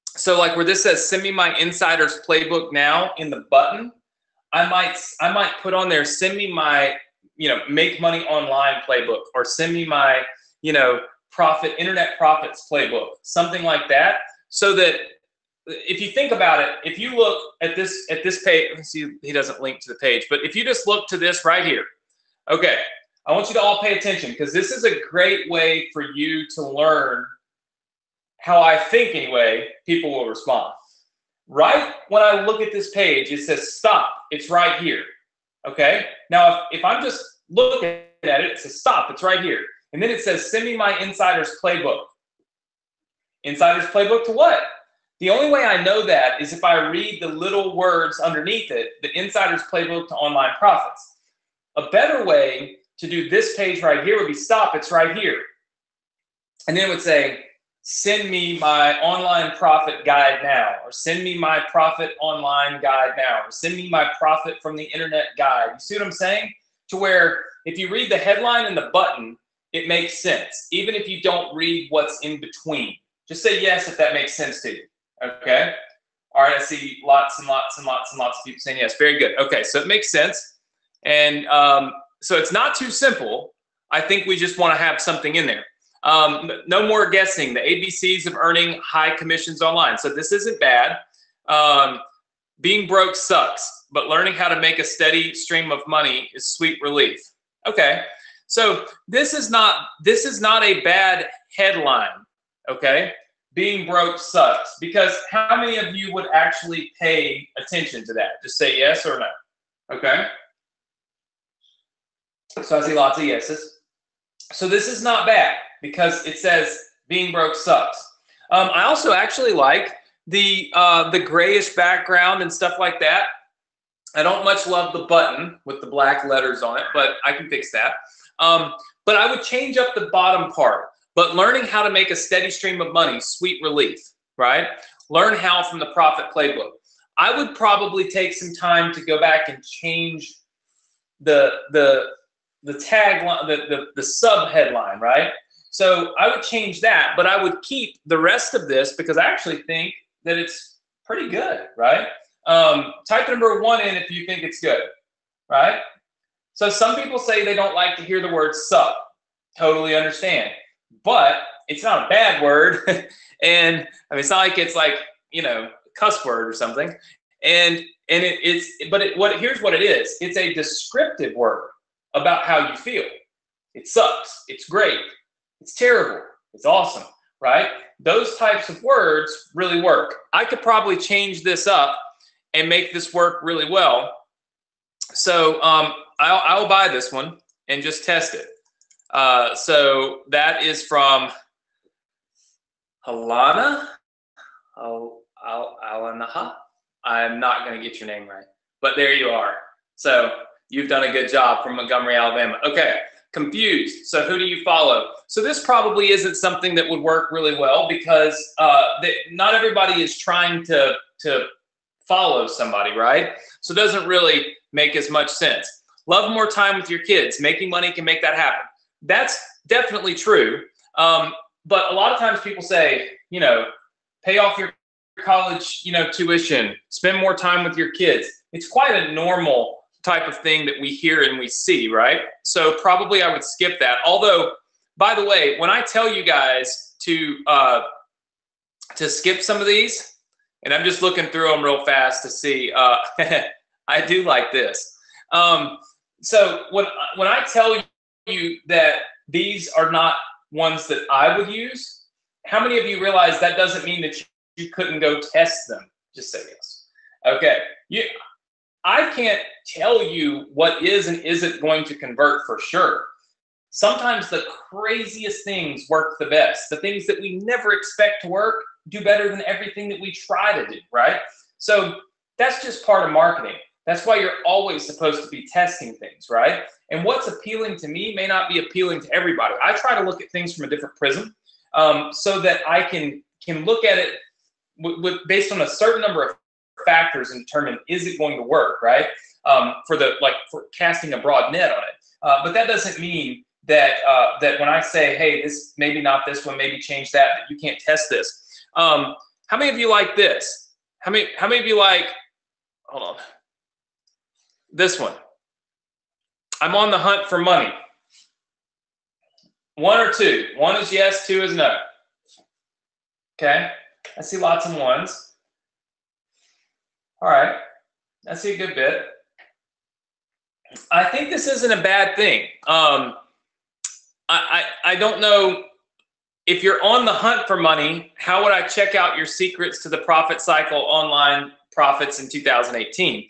So like where this says send me my insider's playbook now in the button, I might put on there, send me my, make money online playbook, or send me my, internet profits playbook, something like that. So that if you think about it, if you look at this page, let's see, he doesn't link to the page, but if you just look to this right here, okay, I want you to all pay attention, because this is a great way for you to learn how I think, anyway, people will respond. Right when I look at this page, it says stop. It's right here. Okay. Now, if I'm just looking at it, it says stop. It's right here. And then it says send me my insider's playbook. Insider's playbook to what? The only way I know that is if I read the little words underneath it, the insider's playbook to online profits. A better way to do this page right here would be stop. It's right here. And then it would say, send me my online profit guide now, or send me my profit online guide now, or send me my profit from the internet guide. You see what I'm saying? To where if you read the headline and the button, it makes sense, even if you don't read what's in between. Just say yes if that makes sense to you. Okay? All right, I see lots and lots and lots and lots of people saying yes. Very good. Okay, so it makes sense. And so it's not too simple. I think we just want to have something in there. No more guessing. The ABCs of earning high commissions online. So this isn't bad. Being broke sucks, but learning how to make a steady stream of money is sweet relief. Okay, so this is not a bad headline. Okay, being broke sucks, because how many of you would actually pay attention to that? Just say yes or no. Okay. So I see lots of yeses. So this is not bad, because it says being broke sucks. I also actually like the grayish background and stuff like that. I don't much love the button with the black letters on it, but I can fix that. But I would change up the bottom part. But learning how to make a steady stream of money, sweet relief, right? Learn how from the profit playbook. I would probably take some time to go back and change the tagline, the sub headline, right? So I would change that, but I would keep the rest of this, because I actually think that it's pretty good, right? Type number 1 in if you think it's good, right? So some people say they don't like to hear the word sub. Totally understand. But it's not a bad word. And I mean, it's not like it's like, a cuss word or something. And here's what it is. It's a descriptive word about how you feel. It sucks. It's great. It's terrible. It's awesome, right? Those types of words really work. I could probably change this up and make this work really well. So I'll buy this one and just test it. So that is from Alana. Alanaha. I'm not going to get your name right, but there you are. So you've done a good job from Montgomery, Alabama. Okay, confused. So who do you follow? So this probably isn't something that would work really well, because not everybody is trying to follow somebody, right? So it doesn't really make as much sense. Love more time with your kids. Making money can make that happen. That's definitely true. But a lot of times people say, pay off your college, tuition, spend more time with your kids. It's quite a normal type of thing that we hear and we see, right? So probably I would skip that. Although, by the way, when I tell you guys to skip some of these, and I'm just looking through them real fast to see, I do like this. So when I tell you that these are not ones that I would use, how many of you realize that doesn't mean that you couldn't go test them? Just say yes. Okay. I can't tell you what is and isn't going to convert for sure. Sometimes the craziest things work the best. The things that we never expect to work do better than everything that we try to do, right? So that's just part of marketing. That's why you're always supposed to be testing things, right? And what's appealing to me may not be appealing to everybody. I try to look at things from a different prism, so that I can look at it based on a certain number of factors and determine, is it going to work, right? For casting a broad net on it. But that doesn't mean that that when I say, hey, this maybe not this one, maybe change that you can't test this. How many of you like this? How many of you like, hold on, this one? I'm on the hunt for money. 1 or 2. 1 is yes, 2 is no. Okay, I see lots of ones. All right, I see a good bit. I think this isn't a bad thing. I don't know if you're on the hunt for money, how would I check out your secrets to the profit cycle online profits in 2018?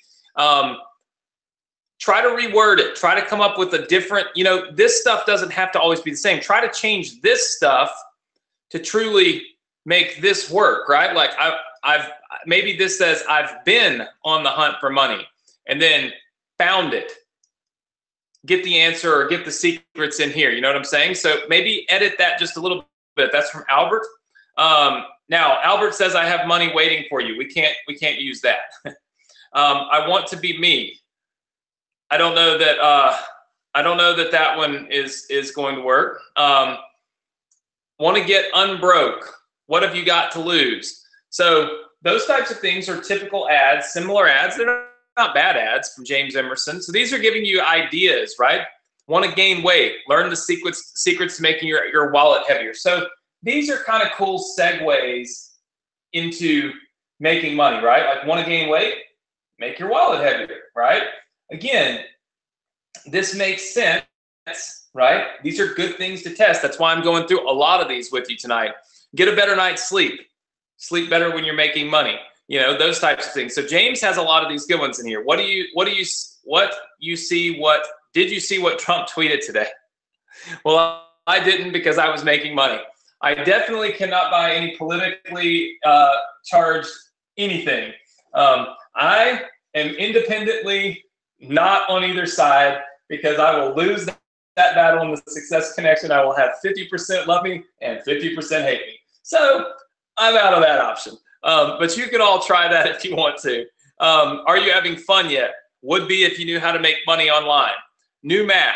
Try to reword it. Try to come up with a different, this stuff doesn't have to always be the same. Try to change this stuff to truly make this work, right? Like I've maybe this says I've been on the hunt for money and then found it. Get the answer or get the secrets in here. You know what I'm saying? So maybe edit that just a little bit. That's from Albert. Now Albert says I have money waiting for you. We can't use that. I want to be me. I don't know that that one is going to work. Want to get unbroke. What have you got to lose? So those types of things are typical ads, similar ads. They're not bad ads from James Emerson. So these are giving you ideas, right? Want to gain weight, learn the secrets to making your wallet heavier. So these are kind of cool segues into making money, right? Like, want to gain weight, make your wallet heavier, right? Again, this makes sense, right? These are good things to test. That's why I'm going through a lot of these with you tonight. Get a better night's sleep. Sleep better when you're making money. Those types of things. So James has a lot of these good ones in here. Did you see what Trump tweeted today? Well, I didn't, because I was making money. I definitely cannot buy any politically charged anything. I am independently not on either side, because I will lose that battle in the Success Connection. I will have 50% love me and 50% hate me. So I'm out of that option. But you can all try that if you want to. Are you having fun yet? Would be if you knew how to make money online. New math.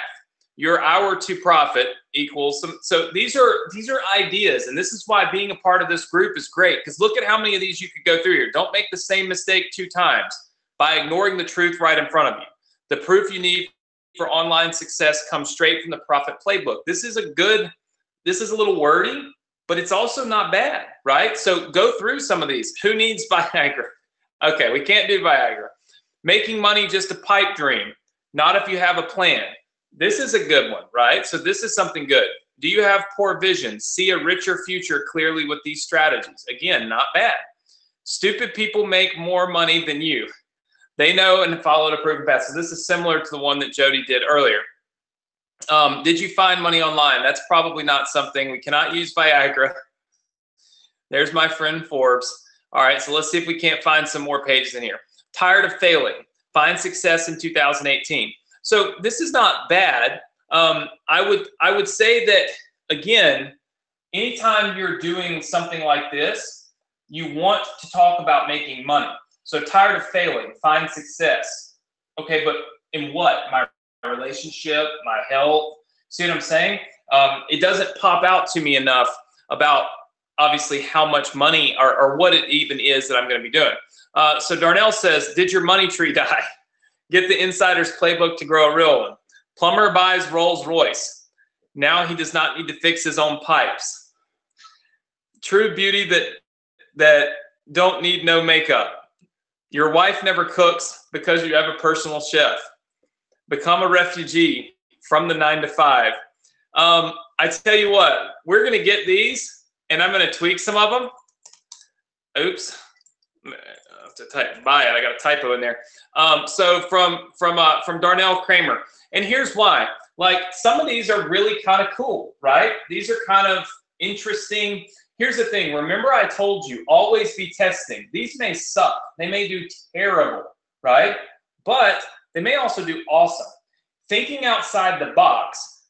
Your hour to profit equals some. So these are ideas, and this is why being a part of this group is great, because look at how many of these you could go through here. Don't make the same mistake 2 times by ignoring the truth right in front of you. The proof you need for online success comes straight from the Profit Playbook. This is a little wordy, but it's also not bad, right? So go through some of these. Who needs Viagra? Okay, we can't do Viagra. Making money just a pipe dream, not if you have a plan. This is a good one, right? So this is something good. Do you have poor vision? See a richer future clearly with these strategies. Again, not bad. Stupid people make more money than you. They know and follow the proven path. So this is similar to the one that Jody did earlier. Did you find money online? That's probably not something. We cannot use Viagra. There's my friend Forbes. All right, so let's see if we can't find some more pages in here. Tired of failing. Find success in 2018. So this is not bad. I would say that, again, anytime you're doing something like this, you want to talk about making money. So tired of failing, find success. Okay, but in what? My relationship, my health. See what I'm saying? It doesn't pop out to me enough about obviously how much money or what it even is that I'm going to be doing. So Darnell says, did your money tree die? Get the Insider's Playbook to grow a real one. Plumber buys Rolls Royce. Now he does not need to fix his own pipes. True beauty that don't need no makeup. Your wife never cooks because you have a personal chef. Become a refugee from the 9 to 5. I tell you what, we're going to get these, and I'm going to tweak some of them. Oops. I have to type by it. I got a typo in there. So from Darnell Kramer. And here's why. Like, some of these are really kind of cool, right? These are kind of interesting. Here's the thing. Remember, I told you, always be testing. These may suck. They may do terrible, right? But they may also do awesome. Thinking outside the box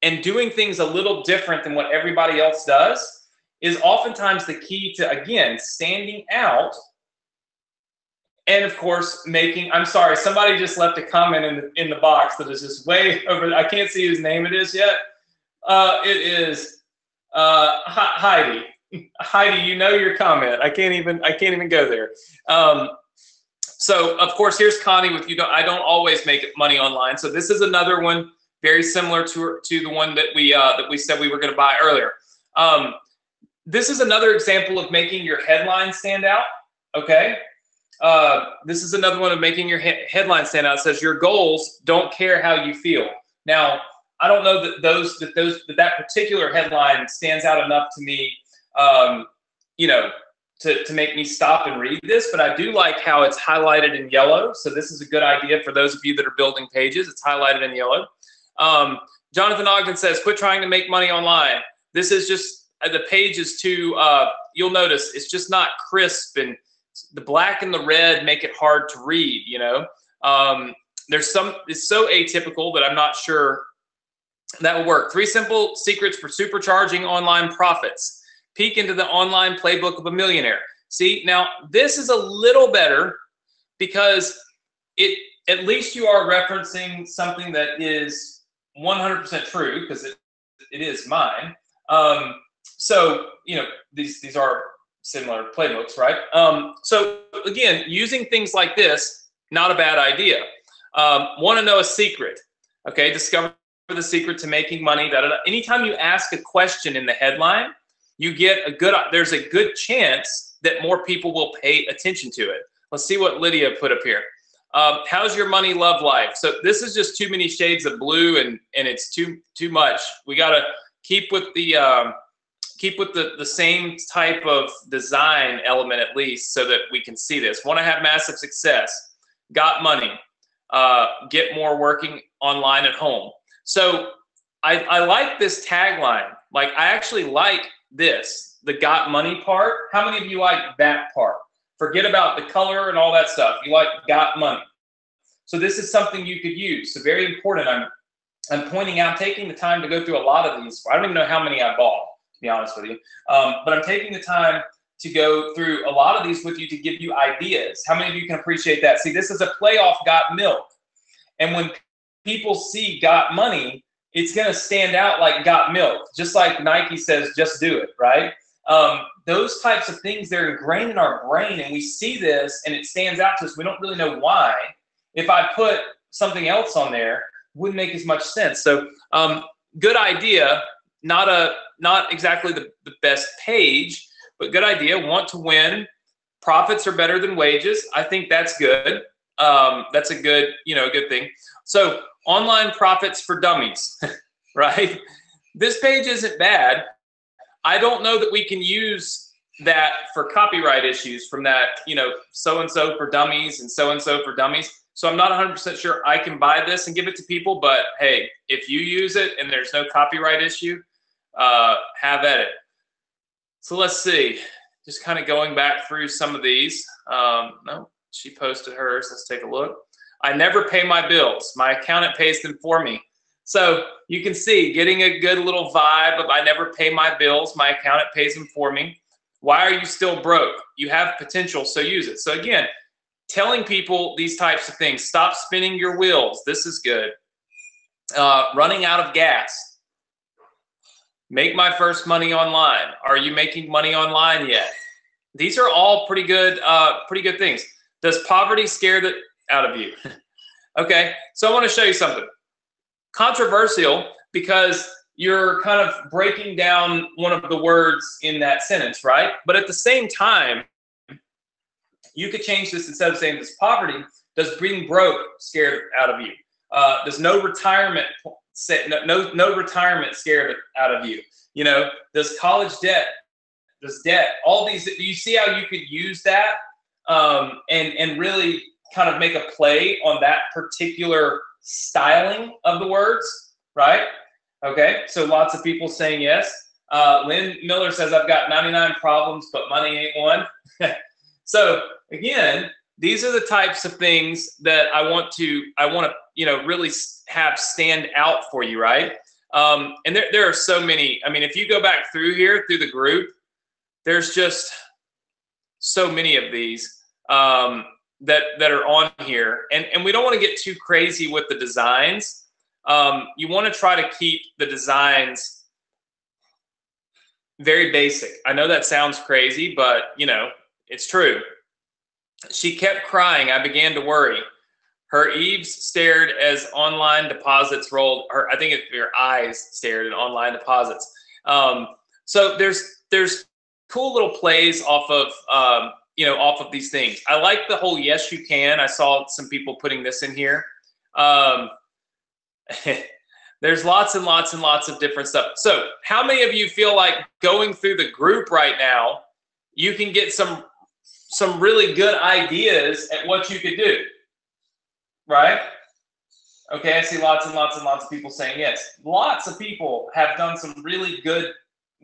and doing things a little different than what everybody else does is oftentimes the key to, again, standing out And of course, I'm sorry, somebody just left a comment in the box that is just way over. I can't see whose name it is yet. It is Heidi. Heidi, you know your comment. I can't even go there. So of course, here's Connie with I don't always make money online. So this is another one very similar to the one that we said we were going to buy earlier. This is another example of making your headline stand out. Okay. This is another one of making your headline stand out. It says your goals don't care how you feel. Now, I don't know that that particular headline stands out enough to me, to make me stop and read this, but I do like how it's highlighted in yellow. So this is a good idea for those of you that are building pages. It's highlighted in yellow. Jonathan Ogden says, quit trying to make money online. This is just, the page is too, you'll notice it's just not crisp, and the black and the red make it hard to read, it's so atypical that I'm not sure that will work. 3 simple secrets for supercharging online profits. Peek into the online playbook of a millionaire. See, now this is a little better because at least you are referencing something that is 100% true, because it is mine. So, these are similar playbooks, right? So again, using things like this, not a bad idea. Want to know a secret? Okay, discover the secret to making money. Anytime you ask a question in the headline, you get there's a good chance that more people will pay attention to it. Let's see what Lydia put up here. How's your money love life? So this is just too many shades of blue, and it's too much. We got to keep with the same type of design element, at least, so that we can see this. Want to have massive success? Got money? Get more working online at home. So I like this tagline. Like, I actually like this, the got money part. How many of you like that part? Forget about the color and all that stuff. You like got money. So this is something you could use. So very important. I'm pointing out, taking the time to go through a lot of these. I don't even know how many I bought, to be honest with you. But I'm taking the time to go through a lot of these with you to give you ideas. How many of you can appreciate that? See, this is a play off got milk. And when people see got money, it's going to stand out like got milk, just like Nike says, just do it, right? Those types of things, they're ingrained in our brain, and we see this and it stands out to us. We don't really know why. If I put something else on there, it wouldn't make as much sense. So good idea, not exactly the best page, but good idea. Want to win. Profits are better than wages. I think that's good. That's a good, good thing. So online profits for dummies, right? This page isn't bad. I don't know that we can use that for copyright issues from that, so-and-so for dummies and so-and-so for dummies. So I'm not 100% sure I can buy this and give it to people, but hey, if you use it and there's no copyright issue, have at it. So let's see, just kind of going back through some of these. No, she posted hers. Let's take a look. I never pay my bills. My accountant pays them for me. So you can see, getting a good little vibe of I never pay my bills. My accountant pays them for me. Why are you still broke? You have potential, so use it. So again, telling people these types of things. Stop spinning your wheels. This is good. Running out of gas. Make my first money online. Are you making money online yet? These are all pretty good things. Does poverty scare the out of you? Okay, so I want to show you something controversial, because you're kind of breaking down one of the words in that sentence, right? But at the same time, you could change this. Instead of saying, does poverty, does being broke scare out of you? Does no retirement scare out of you? Does college debt, does debt, all these, you see how you could use that and really kind of make a play on that particular styling of the words, right? Okay, so lots of people saying yes. Lynn Miller says, I've got 99 problems, but money ain't one. So again, these are the types of things that I want to, really have stand out for you, right? And there are so many. I mean, if you go back through here, through the group, there's just so many of these. that are on here, and we don't want to get too crazy with the designs. You want to try to keep the designs very basic. I know that sounds crazy, but you know, it's true. She kept crying. I began to worry. Her eaves stared as online deposits rolled. Her, I think her eyes stared at online deposits. So there's cool little plays off of off of these things. I like the whole yes you can. I saw some people putting this in here. There's lots and lots and lots of different stuff. So how many of you feel like going through the group right now, you can get some really good ideas at what you could do? Right? Okay, I see lots and lots and lots of people saying yes. Lots of people have done some really good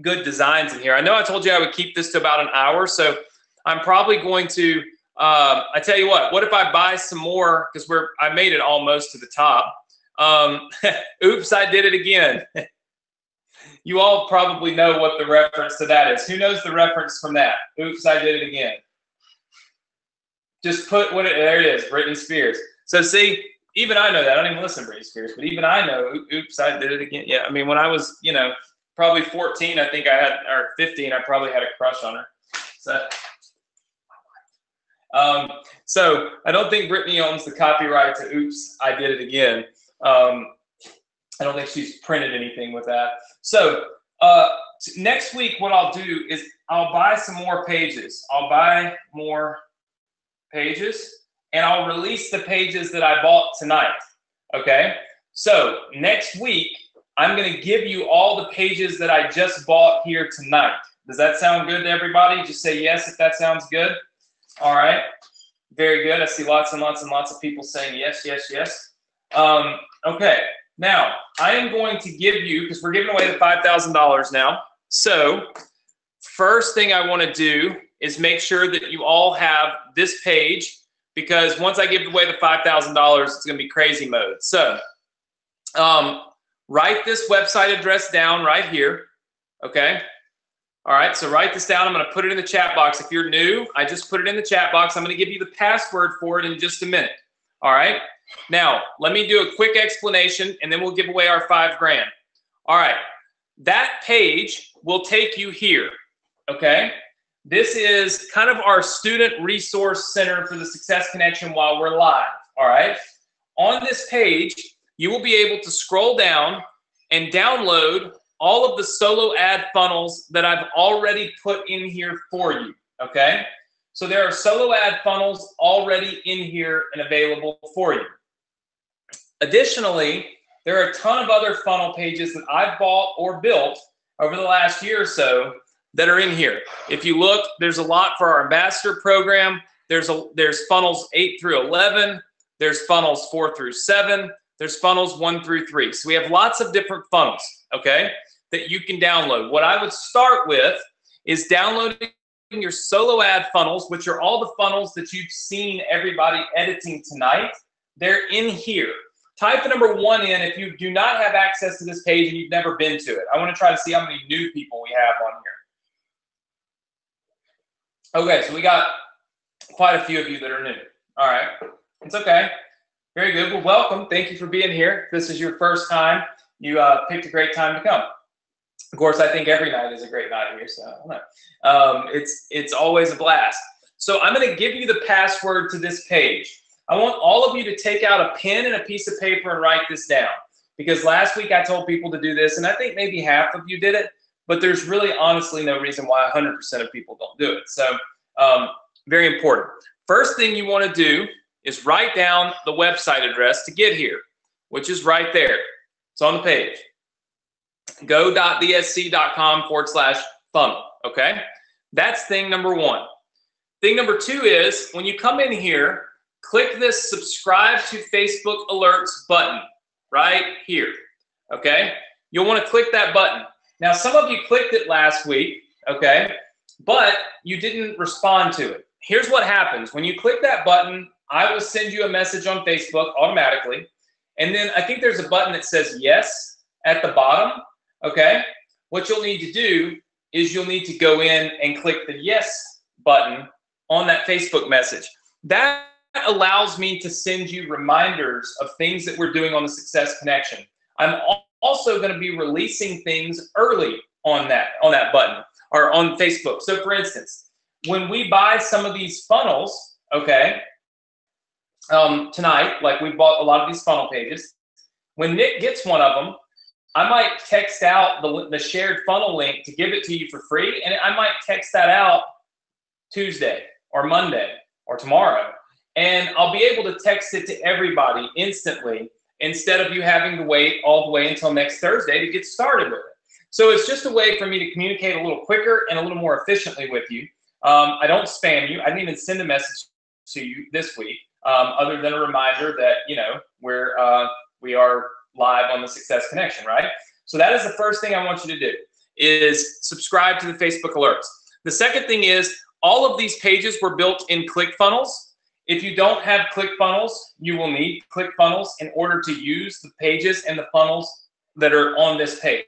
designs in here. I know I told you I would keep this to about an hour, so I'm probably going to, I tell you what if I buy some more, because I made it almost to the top. Oops, I did it again. You all probably know what the reference to that is. Who knows the reference from that? Oops, I did it again. Just put there it is, Britney Spears. So see, even I know that. I don't even listen to Britney Spears, but even I know, oops, I did it again. Yeah, I mean, when I was, probably 14, I think or 15, I probably had a crush on her. So I don't think Britney owns the copyright to Oops, I Did It Again. I don't think she's printed anything with that. So next week, what I'll do is I'll buy some more pages. I'll buy more pages, and I'll release the pages that I bought tonight. Okay? So next week, I'm going to give you all the pages that I just bought here tonight. Does that sound good to everybody? Just say yes if that sounds good. All right. Very good. I see lots and lots and lots of people saying yes, yes, yes. Okay. Now, I am going to give you, because we're giving away the $5,000 now. So first thing I want to do is make sure that you all have this page, because once I give away the $5,000, it's going to be crazy mode. So write this website address down right here. Okay. All right. So write this down. I'm going to put it in the chat box. If you're new, I just put it in the chat box. I'm going to give you the password for it in just a minute. All right. Now, let me do a quick explanation, and then we'll give away our $5,000. All right. That page will take you here. Okay. This is kind of our student resource center for the Success Connection while we're live. All right. On this page, you will be able to scroll down and download all of the solo ad funnels that I've already put in here for you. Okay. So there are solo ad funnels already in here and available for you. Additionally, there are a ton of other funnel pages that I've bought or built over the last year or so that are in here. If you look, there's a lot for our ambassador program. There's funnels 8 through 11. There's funnels 4 through 7. There's funnels 1 through 3. So we have lots of different funnels, okay, that you can download. What I would start with is downloading your solo ad funnels, which are all the funnels that you've seen everybody editing tonight. They're in here. Type the number 1 in if you do not have access to this page and you've never been to it. I want to try to see how many new people we have on here. Okay, so we got quite a few of you that are new. All right, it's okay. Very good. Well, welcome. Thank you for being here. If this is your first time, you picked a great time to come. Of course, I think every night is a great night here, so I don't know. It's always a blast. So I'm going to give you the password to this page. I want all of you to take out a pen and a piece of paper and write this down, because last week I told people to do this, and I think maybe half of you did it, but there's really honestly no reason why 100% of people don't do it. So very important. First thing you want to do is write down the website address to get here, which is right there. It's on the page. go.bsc.com/funnel. Okay. That's thing number 1. Thing number 2 is when you come in here, click this subscribe to Facebook alerts button right here. Okay. You'll want to click that button. Now, some of you clicked it last week. Okay. But you didn't respond to it. Here's what happens. When you click that button, I will send you a message on Facebook automatically. And then I think there's a button that says yes at the bottom. Okay. What you'll need to do is you'll need to go in and click the yes button on that Facebook message. That allows me to send you reminders of things that we're doing on the Success Connection. I'm also going to be releasing things early on that button or on Facebook. So for instance, when we buy some of these funnels, okay, tonight, like we bought a lot of these funnel pages, when Nick gets one of them, I might text out the shared funnel link to give it to you for free, and I might text that out Tuesday or Monday or tomorrow, and I'll be able to text it to everybody instantly instead of you having to wait all the way until next Thursday to get started with it. So it's just a way for me to communicate a little quicker and a little more efficiently with you. I don't spam you. I didn't even send a message to you this week, other than a reminder that, you know, we are live on the Success Connection, right? So that is the first thing I want you to do, is subscribe to the Facebook alerts. The second thing is, all of these pages were built in ClickFunnels. If you don't have ClickFunnels, you will need ClickFunnels in order to use the pages and the funnels that are on this page.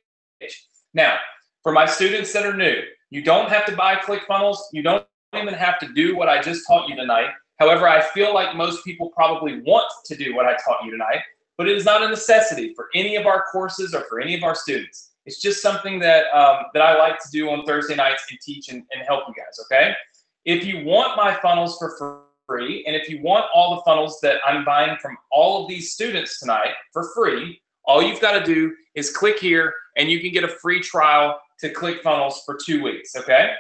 Now, for my students that are new, you don't have to buy ClickFunnels. You don't even have to do what I just taught you tonight. However, I feel like most people probably want to do what I taught you tonight, but it is not a necessity for any of our courses or for any of our students. It's just something that that I like to do on Thursday nights and teach and help you guys, okay? If you want my funnels for free, and if you want all the funnels that I'm buying from all of these students tonight for free, all you've got to do is click here and you can get a free trial to ClickFunnels for 2 weeks, okay?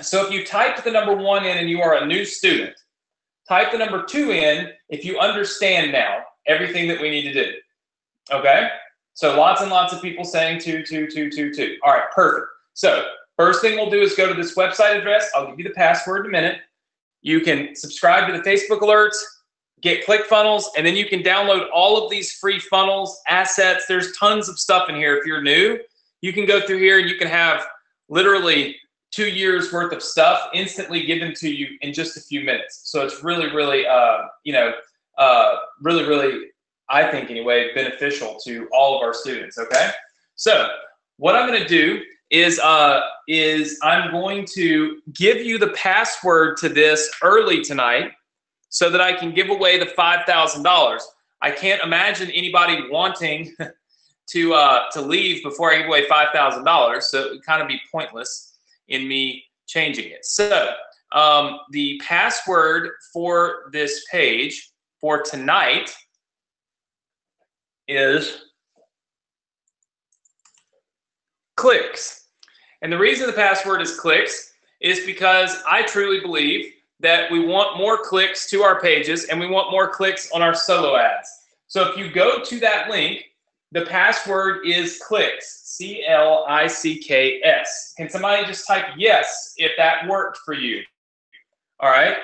So if you typed the number 1 in and you are a new student, type the number 2 in if you understand now everything that we need to do, okay? So lots and lots of people saying 2, 2, 2, 2, 2. All right, perfect. So first thing we'll do is go to this website address. I'll give you the password in a minute. You can subscribe to the Facebook alerts, get ClickFunnels, and then you can download all of these free funnels, assets. There's tons of stuff in here. If you're new, you can go through here and you can have literally 2 years worth of stuff instantly given to you in just a few minutes. So it's really, really, really, I think anyway, beneficial to all of our students, okay? So what I'm gonna do is I'm going to give you the password to this early tonight so that I can give away the $5,000. I can't imagine anybody wanting to leave before I give away $5,000, so it would kind of be pointless in me changing it. So the password for this page for tonight is clicks. And the reason the password is clicks is because I truly believe that we want more clicks to our pages and we want more clicks on our solo ads. So if you go to that link, the password is clicks, C-L-I-C-K-S. Can somebody just type yes if that worked for you? All right,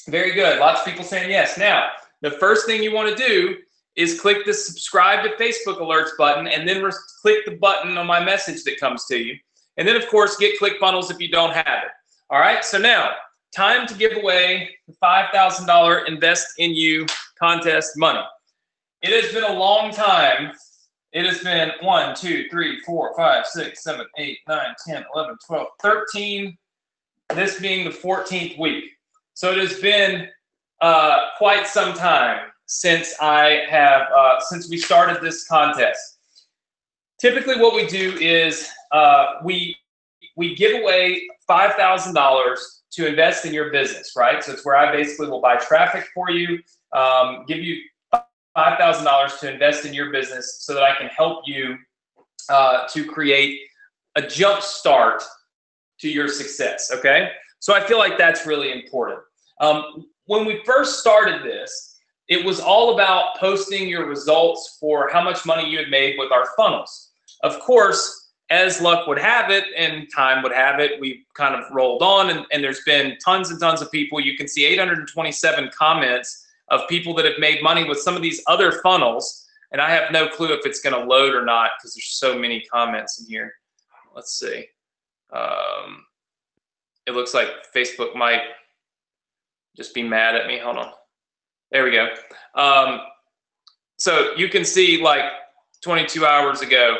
very good. Lots of people saying yes. Now, the first thing you want to do is click the subscribe to Facebook alerts button and then click the button on my message that comes to you. And then, of course, get ClickFunnels if you don't have it. All right, so now, time to give away the $5,000 Invest in You contest money. It has been a long time. It has been 1, 2, 3, 4, 5, 6, 7, 8, 9, 10, 11, 12, 13, this being the 14th week. So it has been quite some time since since we started this contest. Typically what we do is we give away $5,000 to invest in your business, right? So it's where I basically will buy traffic for you, give you $5,000 to invest in your business so that I can help you to create a jump start to your success, okay? So I feel like that's really important. When we first started this, it was all about posting your results for how much money you had made with our funnels. Of course, as luck would have it and time would have it, we kind of rolled on and there's been tons and tons of people. You can see 827 comments of people that have made money with some of these other funnels. And I have no clue if it's going to load or not because there's so many comments in here. Let's see. It looks like Facebook might just be mad at me. Hold on. There we go. So you can see like 22 hours ago,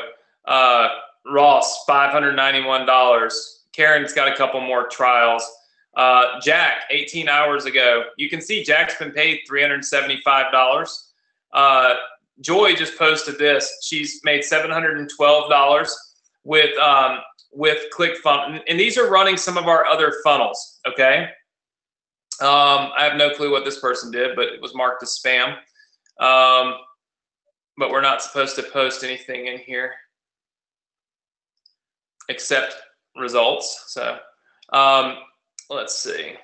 Ross, $591. Karen's got a couple more trials. Jack, 18 hours ago. You can see Jack's been paid $375. Joy just posted this. She's made $712 with ClickFunnels, and these are running some of our other funnels. Okay. I have no clue what this person did, but it was marked as spam. But we're not supposed to post anything in here except results. So let's see.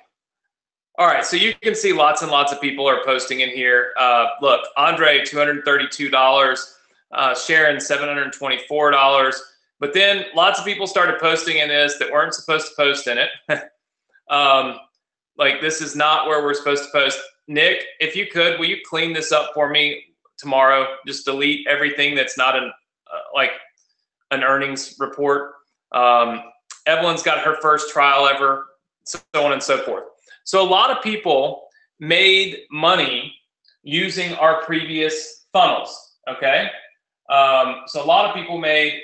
All right, so you can see lots and lots of people are posting in here. Look, Andre, $232, Sharon, $724. But then lots of people started posting in this that weren't supposed to post in it. Like, this is not where we're supposed to post. Nick, if you could, will you clean this up for me tomorrow? Just delete everything that's not like an earnings report. Evelyn's got her first trial ever, so on and so forth. So a lot of people made money using our previous funnels, okay? So a lot of people made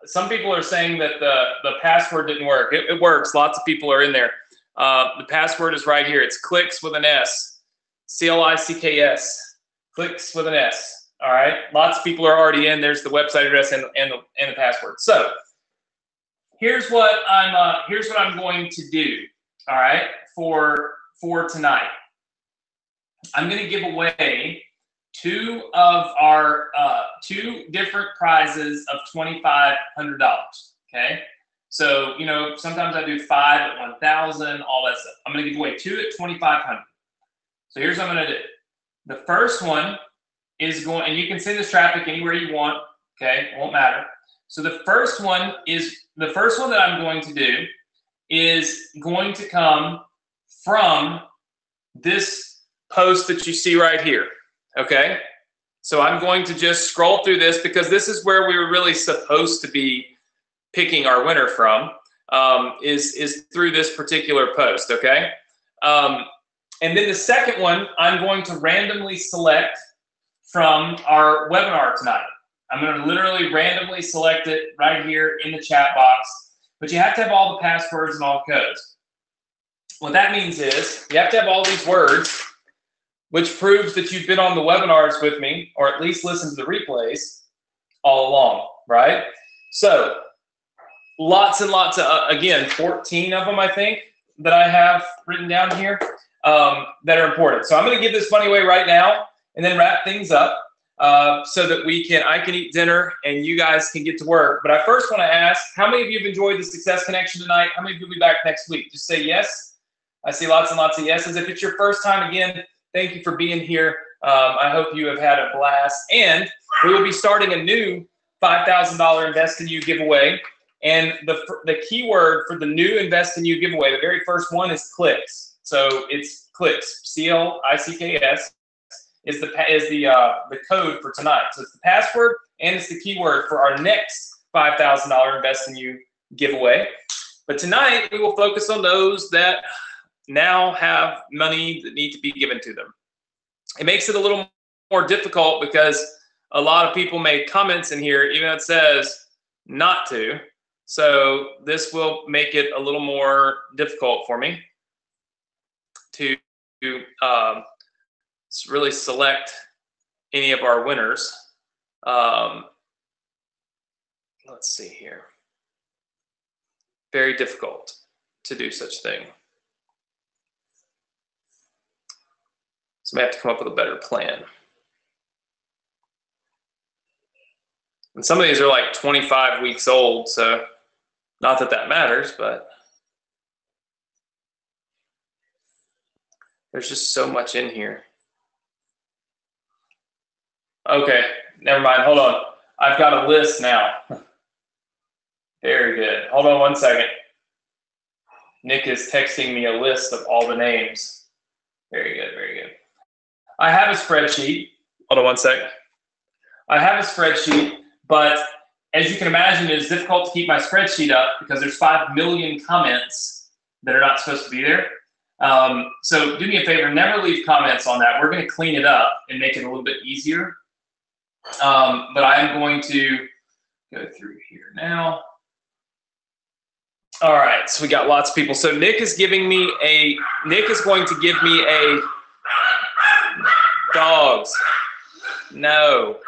some people are saying that the password didn't work. It works. Lots of people are in there. The password is right here. It's clicks with an S, CLICKS, clicks with an S. All right. Lots of people are already in. There's the website address and the password. So here's what I'm going to do. All right, for tonight, I'm going to give away two different prizes of $2,500. Okay, so sometimes I do 5 at 1,000, all that stuff. I'm going to give away 2 at 2,500. So here's what I'm going to do. The first one is going, and you can send this traffic anywhere you want. Okay, it won't matter. So the first one that I'm going to do is going to come from this post that you see right here. Okay, so I'm going to just scroll through this because this is where we were really supposed to be picking our winner from, is through this particular post. Okay, and then the second one I'm going to randomly select from our webinar tonight. I'm going to literally randomly select it right here in the chat box, but you have to have all the passwords and all the codes. What that means is you have to have all these words, which proves that you've been on the webinars with me, or at least listened to the replays all along, right? So lots and lots of, again, 14 of them, I think, that I have written down here that are important. So I'm going to give this money away right now and then wrap things up. So that I can eat dinner and you guys can get to work. But I first want to ask, how many of you have enjoyed the Success Connection tonight? How many of you will be back next week? Just say yes. I see lots and lots of yeses. If it's your first time, again, thank you for being here. I hope you have had a blast. And we will be starting a new $5,000 Invest in You giveaway. And the keyword for the new Invest in You giveaway, the very first one is clicks. So it's clicks, CLICKS. Is the code for tonight. So it's the password and it's the keyword for our next $5,000 Invest in You giveaway. But tonight we will focus on those that now have money that need to be given to them. It makes it a little more difficult because a lot of people made comments in here, even though it says not to. So this will make it a little more difficult for me to really select any of our winners. Let's see here. Very difficult to do such thing. So I have to come up with a better plan. And some of these are like 25 weeks old, so not that that matters, but there's just so much in here. Okay, never mind. Hold on. I've got a list now. Very good. Hold on one second. Nick is texting me a list of all the names. Very good, very good. I have a spreadsheet. Hold on one second. I have a spreadsheet, but as you can imagine, it's difficult to keep my spreadsheet up because there's 5 million comments that are not supposed to be there. So do me a favor, never leave comments on that. We're going to clean it up and make it a little bit easier. But I am going to go through here now. All right, so we got lots of people. So Nick is going to give me a dogs. No.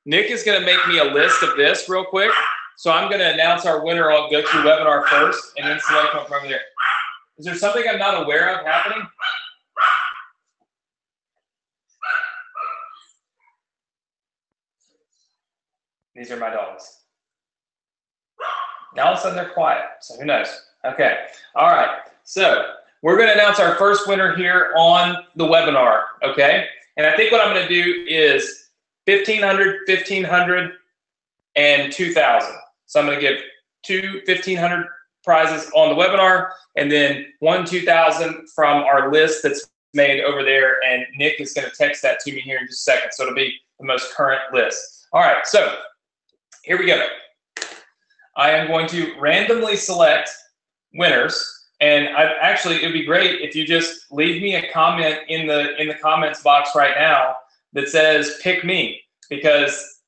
Nick is going to make me a list of this real quick. So I'm going to announce our winner on GoToWebinar first and then select one from there. Is there something I'm not aware of happening? These are my dogs. Now all of a sudden they're quiet, so who knows? Okay, all right. So we're going to announce our first winner here on the webinar, okay? And I think what I'm going to do is 1,500, 1,500, and 2,000. So I'm going to give 1,500 prizes on the webinar, and then 2,000 from our list that's made over there, and Nick is going to text that to me here in just a second. So it'll be the most current list. All right, so here we go. I am going to randomly select winners, and actually it'd be great if you just leave me a comment in the comments box right now that says "pick me," because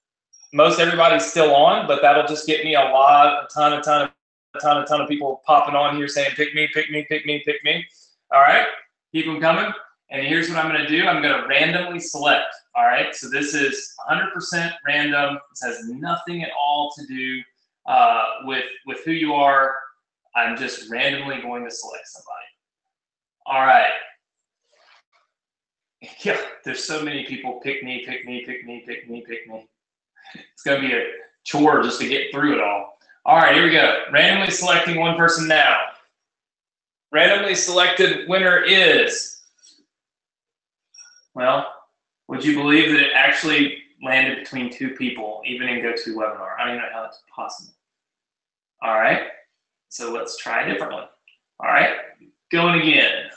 most everybody's still on, but that'll just get me a ton of people popping on here saying "pick me, pick me, pick me, pick me." All right, keep them coming. And here's what I'm going to do. I'm going to randomly select. All right, so this is 100% random. This has nothing at all to do with who you are. I'm just randomly going to select somebody. All right. Yeah, there's so many people. Pick me, pick me, pick me, pick me, pick me. It's going to be a chore just to get through it all. All right, here we go. Randomly selecting one person now. Randomly selected winner is, well, would you believe that it actually landed between two people, even in GoToWebinar? I don't even know how that's possible. All right, so let's try a different one. All right, going again.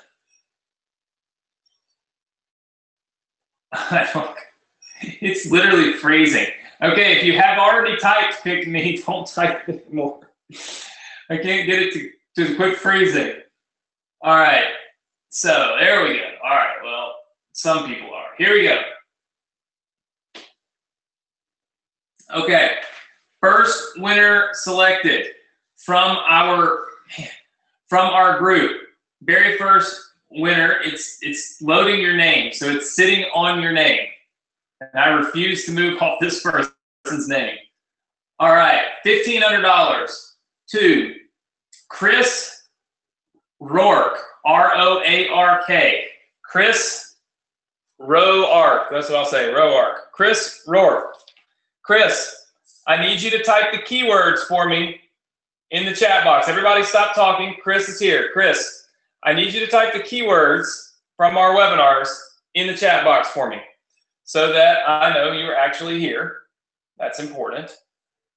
It's literally freezing. Okay, if you have already typed "pick me," don't type it anymore. I can't get it to quit freezing. All right, so there we go. All right, well, some people are. Here we go. Okay, first winner selected from our group. Very first winner, it's loading your name, so it's sitting on your name. And I refuse to move off this person's name. All right, $1,500 to Chris Roark, R-O-A-R-K. Chris Roark, that's what I'll say, Roark. Chris Roark. Chris, I need you to type the keywords for me in the chat box. Everybody stop talking. Chris is here. Chris, I need you to type the keywords from our webinars in the chat box for me so that I know you're actually here. That's important.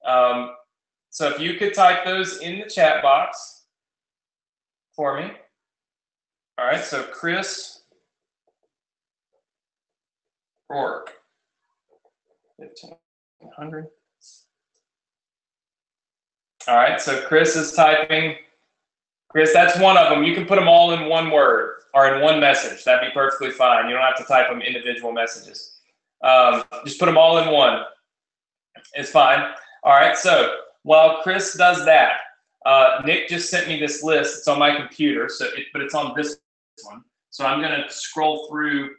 So if you could type those in the chat box for me. All right, so Chris Roark, 1,500. All right, so Chris is typing. Chris, that's one of them. You can put them all in one word or in one message. That'd be perfectly fine. You don't have to type them individual messages. Just put them all in one. It's fine. All right, so while Chris does that, Nick just sent me this list. It's on my computer, but it's on this one. So I'm going to scroll through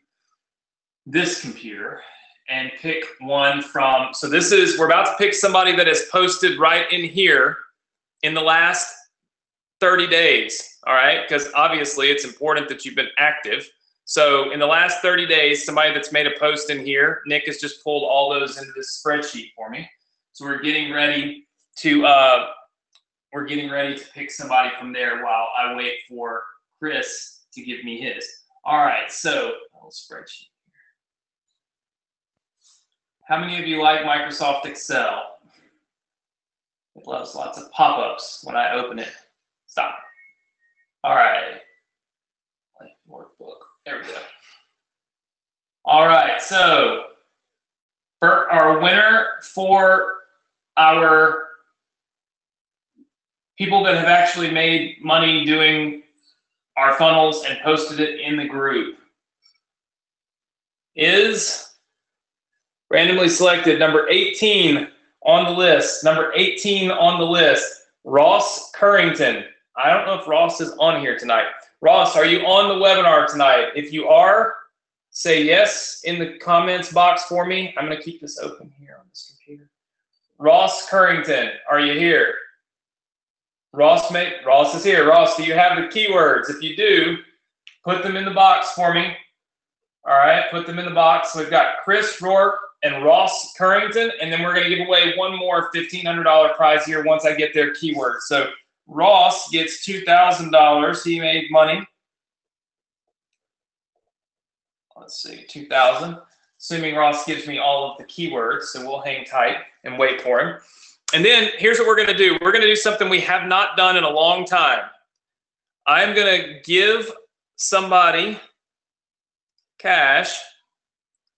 this computer and pick one from, so this is, we're about to pick somebody that has posted right in here in the last 30 days, all right? Because obviously it's important that you've been active. So in the last 30 days, somebody that's made a post in here, Nick has just pulled all those into this spreadsheet for me. So we're getting ready to pick somebody from there while I wait for Chris to give me his. All right, so a little spreadsheet. How many of you like Microsoft Excel? It loves lots of pop-ups when I open it. Stop. All right. Workbook. There we go. All right. So for our winner for our people that have actually made money doing our funnels and posted it in the group is randomly selected number 18 on the list. Number 18 on the list, Ross Currington. I don't know if Ross is on here tonight. Ross, are you on the webinar tonight? If you are, say yes in the comments box for me. I'm going to keep this open here on this computer. Ross Currington, are you here? Ross is here. Ross, do you have the keywords? If you do, put them in the box for me. All right, put them in the box. So we've got Chris Rourke and Ross Currington, and then we're going to give away one more $1,500 prize here once I get their keywords. So Ross gets $2,000. He made money. Let's see, 2,000. Assuming Ross gives me all of the keywords, so we'll hang tight and wait for him. And then here's what we're going to do. We're going to do something we have not done in a long time. I'm going to give somebody cash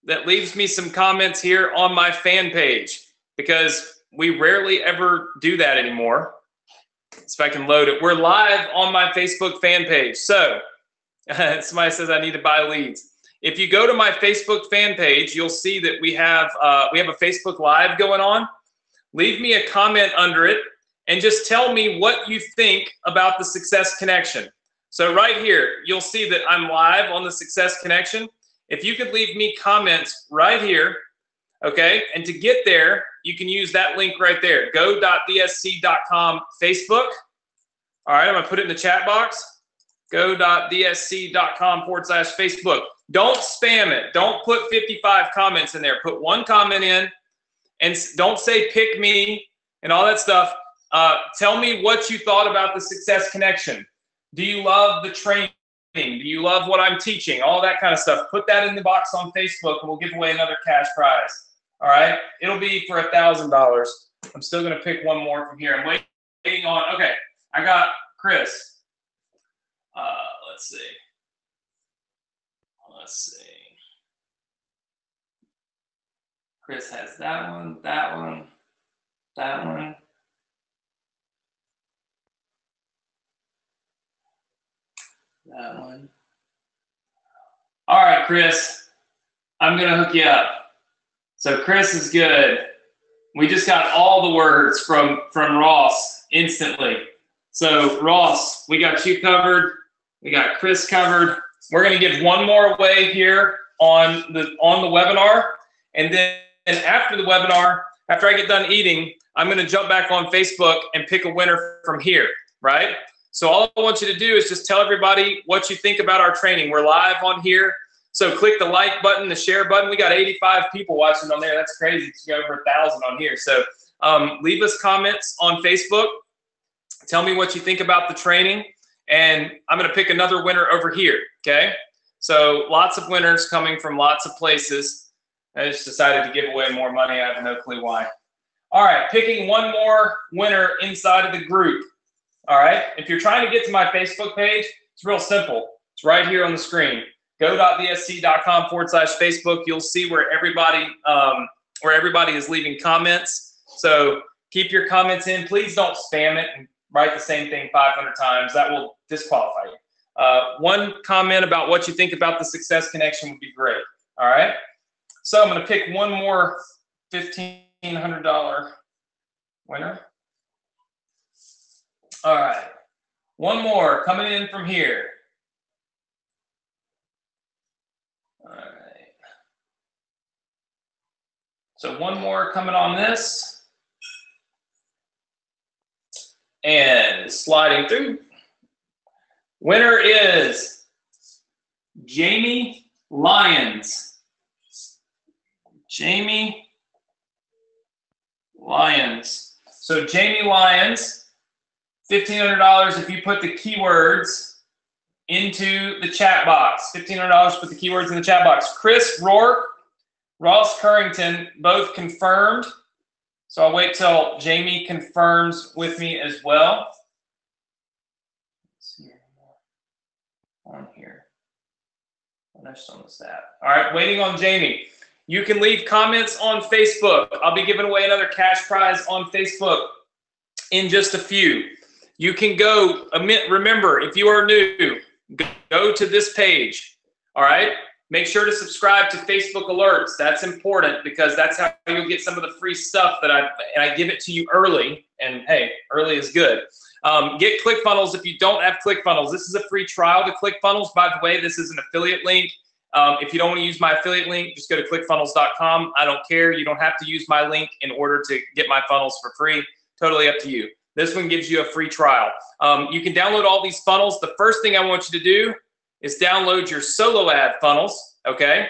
that leaves me some comments here on my fan page, because we rarely ever do that anymore. So if I can load it. We're live on my Facebook fan page. So somebody says I need to buy leads. If you go to my Facebook fan page, you'll see that we have a Facebook Live going on. Leave me a comment under it and just tell me what you think about the Success Connection. So right here, you'll see that I'm live on the Success Connection. If you could leave me comments right here, okay? And to get there, you can use that link right there, go.dsc.com Facebook. All right, I'm gonna put it in the chat box, go.dsc.com/Facebook. Don't spam it. Don't put 55 comments in there. Put one comment in, and don't say pick me and all that stuff. Tell me what you thought about the Success Connection. Do you love the training? Do you love what I'm teaching? All that kind of stuff. Put that in the box on Facebook, and we'll give away another cash prize. All right? It'll be for $1,000. I'm still going to pick one more from here. I'm waiting on. Okay, I got Chris. Let's see. Chris has that one, that one, that one. That one. All right, Chris, I'm going to hook you up. So Chris is good. We just got all the words from Ross instantly. So Ross, we got you covered. We got Chris covered. We're going to give one more away here on the webinar. And then after the webinar, after I get done eating, I'm going to jump back on Facebook and pick a winner from here, right? So all I want you to do is just tell everybody what you think about our training. We're live on here. So click the like button, the share button. We got 85 people watching on there. That's crazy. It's over 1,000 on here. So leave us comments on Facebook. Tell me what you think about the training. And I'm going to pick another winner over here, okay? So lots of winners coming from lots of places. I just decided to give away more money. I have no clue why. All right, picking one more winner inside of the group. All right, if you're trying to get to my Facebook page, it's real simple. It's right here on the screen. Go.dsc.com/Facebook. You'll see where everybody is leaving comments. So keep your comments in. Please don't spam it and write the same thing 500 times. That will disqualify you. One comment about what you think about the Success Connection would be great. All right. So I'm going to pick one more $1,500 winner. All right. One more coming in from here. All right. So one more coming on this. And sliding through. Winner is Jamie Lyons. Jamie Lyons. So Jamie Lyons, $1,500 if you put the keywords into the chat box. $1,500, put the keywords in the chat box. Chris Rourke, Ross Currington, both confirmed. So I'll wait till Jamie confirms with me as well. Let's see on here. Next on the stat. All right, waiting on Jamie. You can leave comments on Facebook. I'll be giving away another cash prize on Facebook in just a few. You can go, remember, if you are new, go to this page, all right? Make sure to subscribe to Facebook alerts. That's important because that's how you'll get some of the free stuff that I give it to you early. And hey, early is good. Get ClickFunnels if you don't have ClickFunnels. This is a free trial to ClickFunnels. By the way, this is an affiliate link. If you don't want to use my affiliate link, just go to clickfunnels.com. I don't care. You don't have to use my link in order to get my funnels for free. Totally up to you. This one gives you a free trial. You can download all these funnels. The first thing I want you to do is download your solo ad funnels, okay?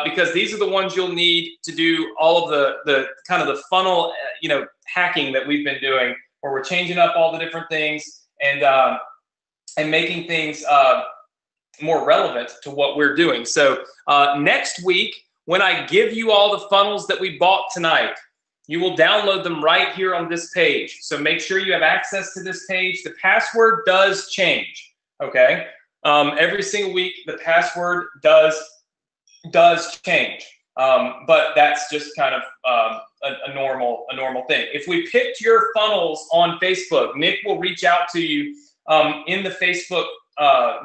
Because these are the ones you'll need to do all of the kind of the funnel, hacking that we've been doing, where we're changing up all the different things and making things more relevant to what we're doing. So next week, when I give you all the funnels that we bought tonight, you will download them right here on this page. So make sure you have access to this page. The password does change, okay? Every single week, the password does change, but that's just kind of a normal thing. If we picked your funnels on Facebook, Nick will reach out to you in the Facebook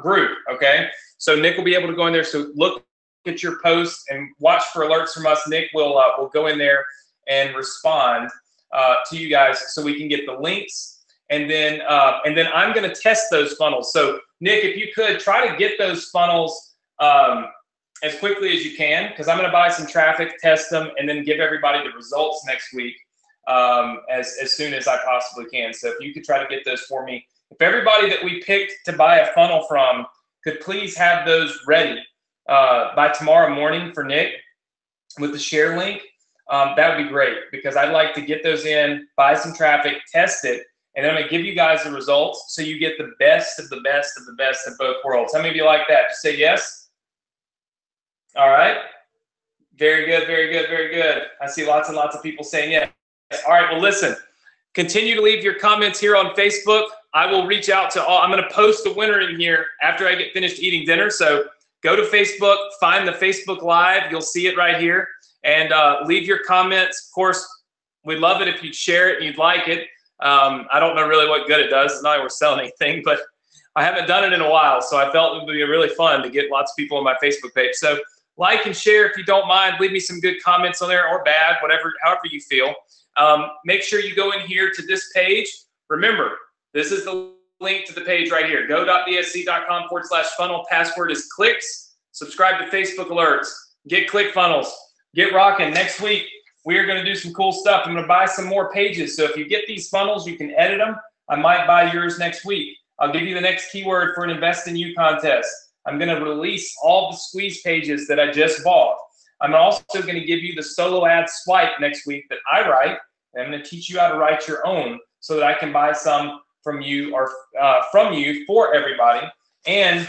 group, okay? So Nick will be able to go in there. So look at your posts and watch for alerts from us. Nick will go in there and respond to you guys so we can get the links. And then I'm going to test those funnels. So Nick, if you could try to get those funnels as quickly as you can, because I'm going to buy some traffic, test them, and then give everybody the results next week as soon as I possibly can. So if you could try to get those for me. If everybody that we picked to buy a funnel from could please have those ready by tomorrow morning for Nick with the share link, that would be great, because I'd like to get those in, buy some traffic, test it, and then I'm going to give you guys the results so you get the best of the best of the best of both worlds. How many of you like that? Just say yes. All right. Very good, very good, very good. I see lots and lots of people saying yes. All right, well, listen. Continue to leave your comments here on Facebook. I will reach out to all. I'm going to post the winner in here after I get finished eating dinner. So go to Facebook, find the Facebook Live. You'll see it right here. And leave your comments. Of course, we'd love it if you'd share it and you'd like it. I don't know really what good it does. It's not like we're selling anything, but I haven't done it in a while. So I felt it would be really fun to get lots of people on my Facebook page. So like and share if you don't mind. Leave me some good comments on there, or bad, whatever, however you feel. Make sure you go in here to this page. Remember, this is the link to the page right here. go.bsc.com/funnel. Password is clicks. Subscribe to Facebook alerts. Get ClickFunnels. Get rocking. Next week, we are going to do some cool stuff. I'm going to buy some more pages. So if you get these funnels, you can edit them. I might buy yours next week. I'll give you the next keyword for an Invest in You contest. I'm going to release all the squeeze pages that I just bought. I'm also going to give you the solo ad swipe next week that I write. And I'm going to teach you how to write your own so that I can buy some from you, or from you for everybody. And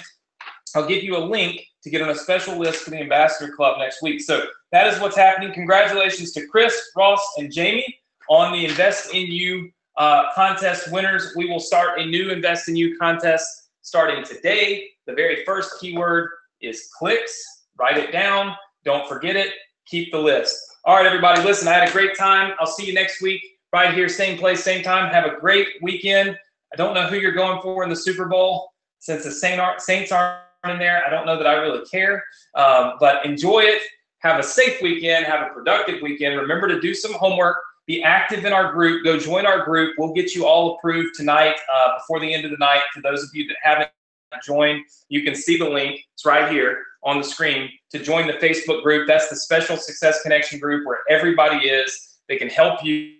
I'll give you a link to get on a special list for the Ambassador Club next week. So that is what's happening. Congratulations to Chris, Ross, and Jamie on the Invest in You contest winners. We will start a new Invest in You contest starting today. The very first keyword is clicks. Write it down. Don't forget it. Keep the list. All right, everybody, listen, I had a great time. I'll see you next week right here, same place, same time. Have a great weekend. I don't know who you're going for in the Super Bowl. Since the Saints aren't in there, I don't know that I really care. But enjoy it. Have a safe weekend. Have a productive weekend. Remember to do some homework. Be active in our group. Go join our group. We'll get you all approved tonight before the end of the night. For those of you that haven't joined, you can see the link. It's right here on the screen to join the Facebook group. That's the Special Success Connection group where everybody is. They can help you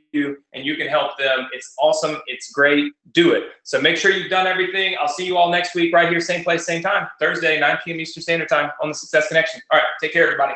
and you can help them. It's awesome. It's great. Do it. So make sure you've done everything. I'll see you all next week right here, same place, same time, Thursday, 9 p.m. Eastern Standard Time on the Success Connection. All right. Take care, everybody.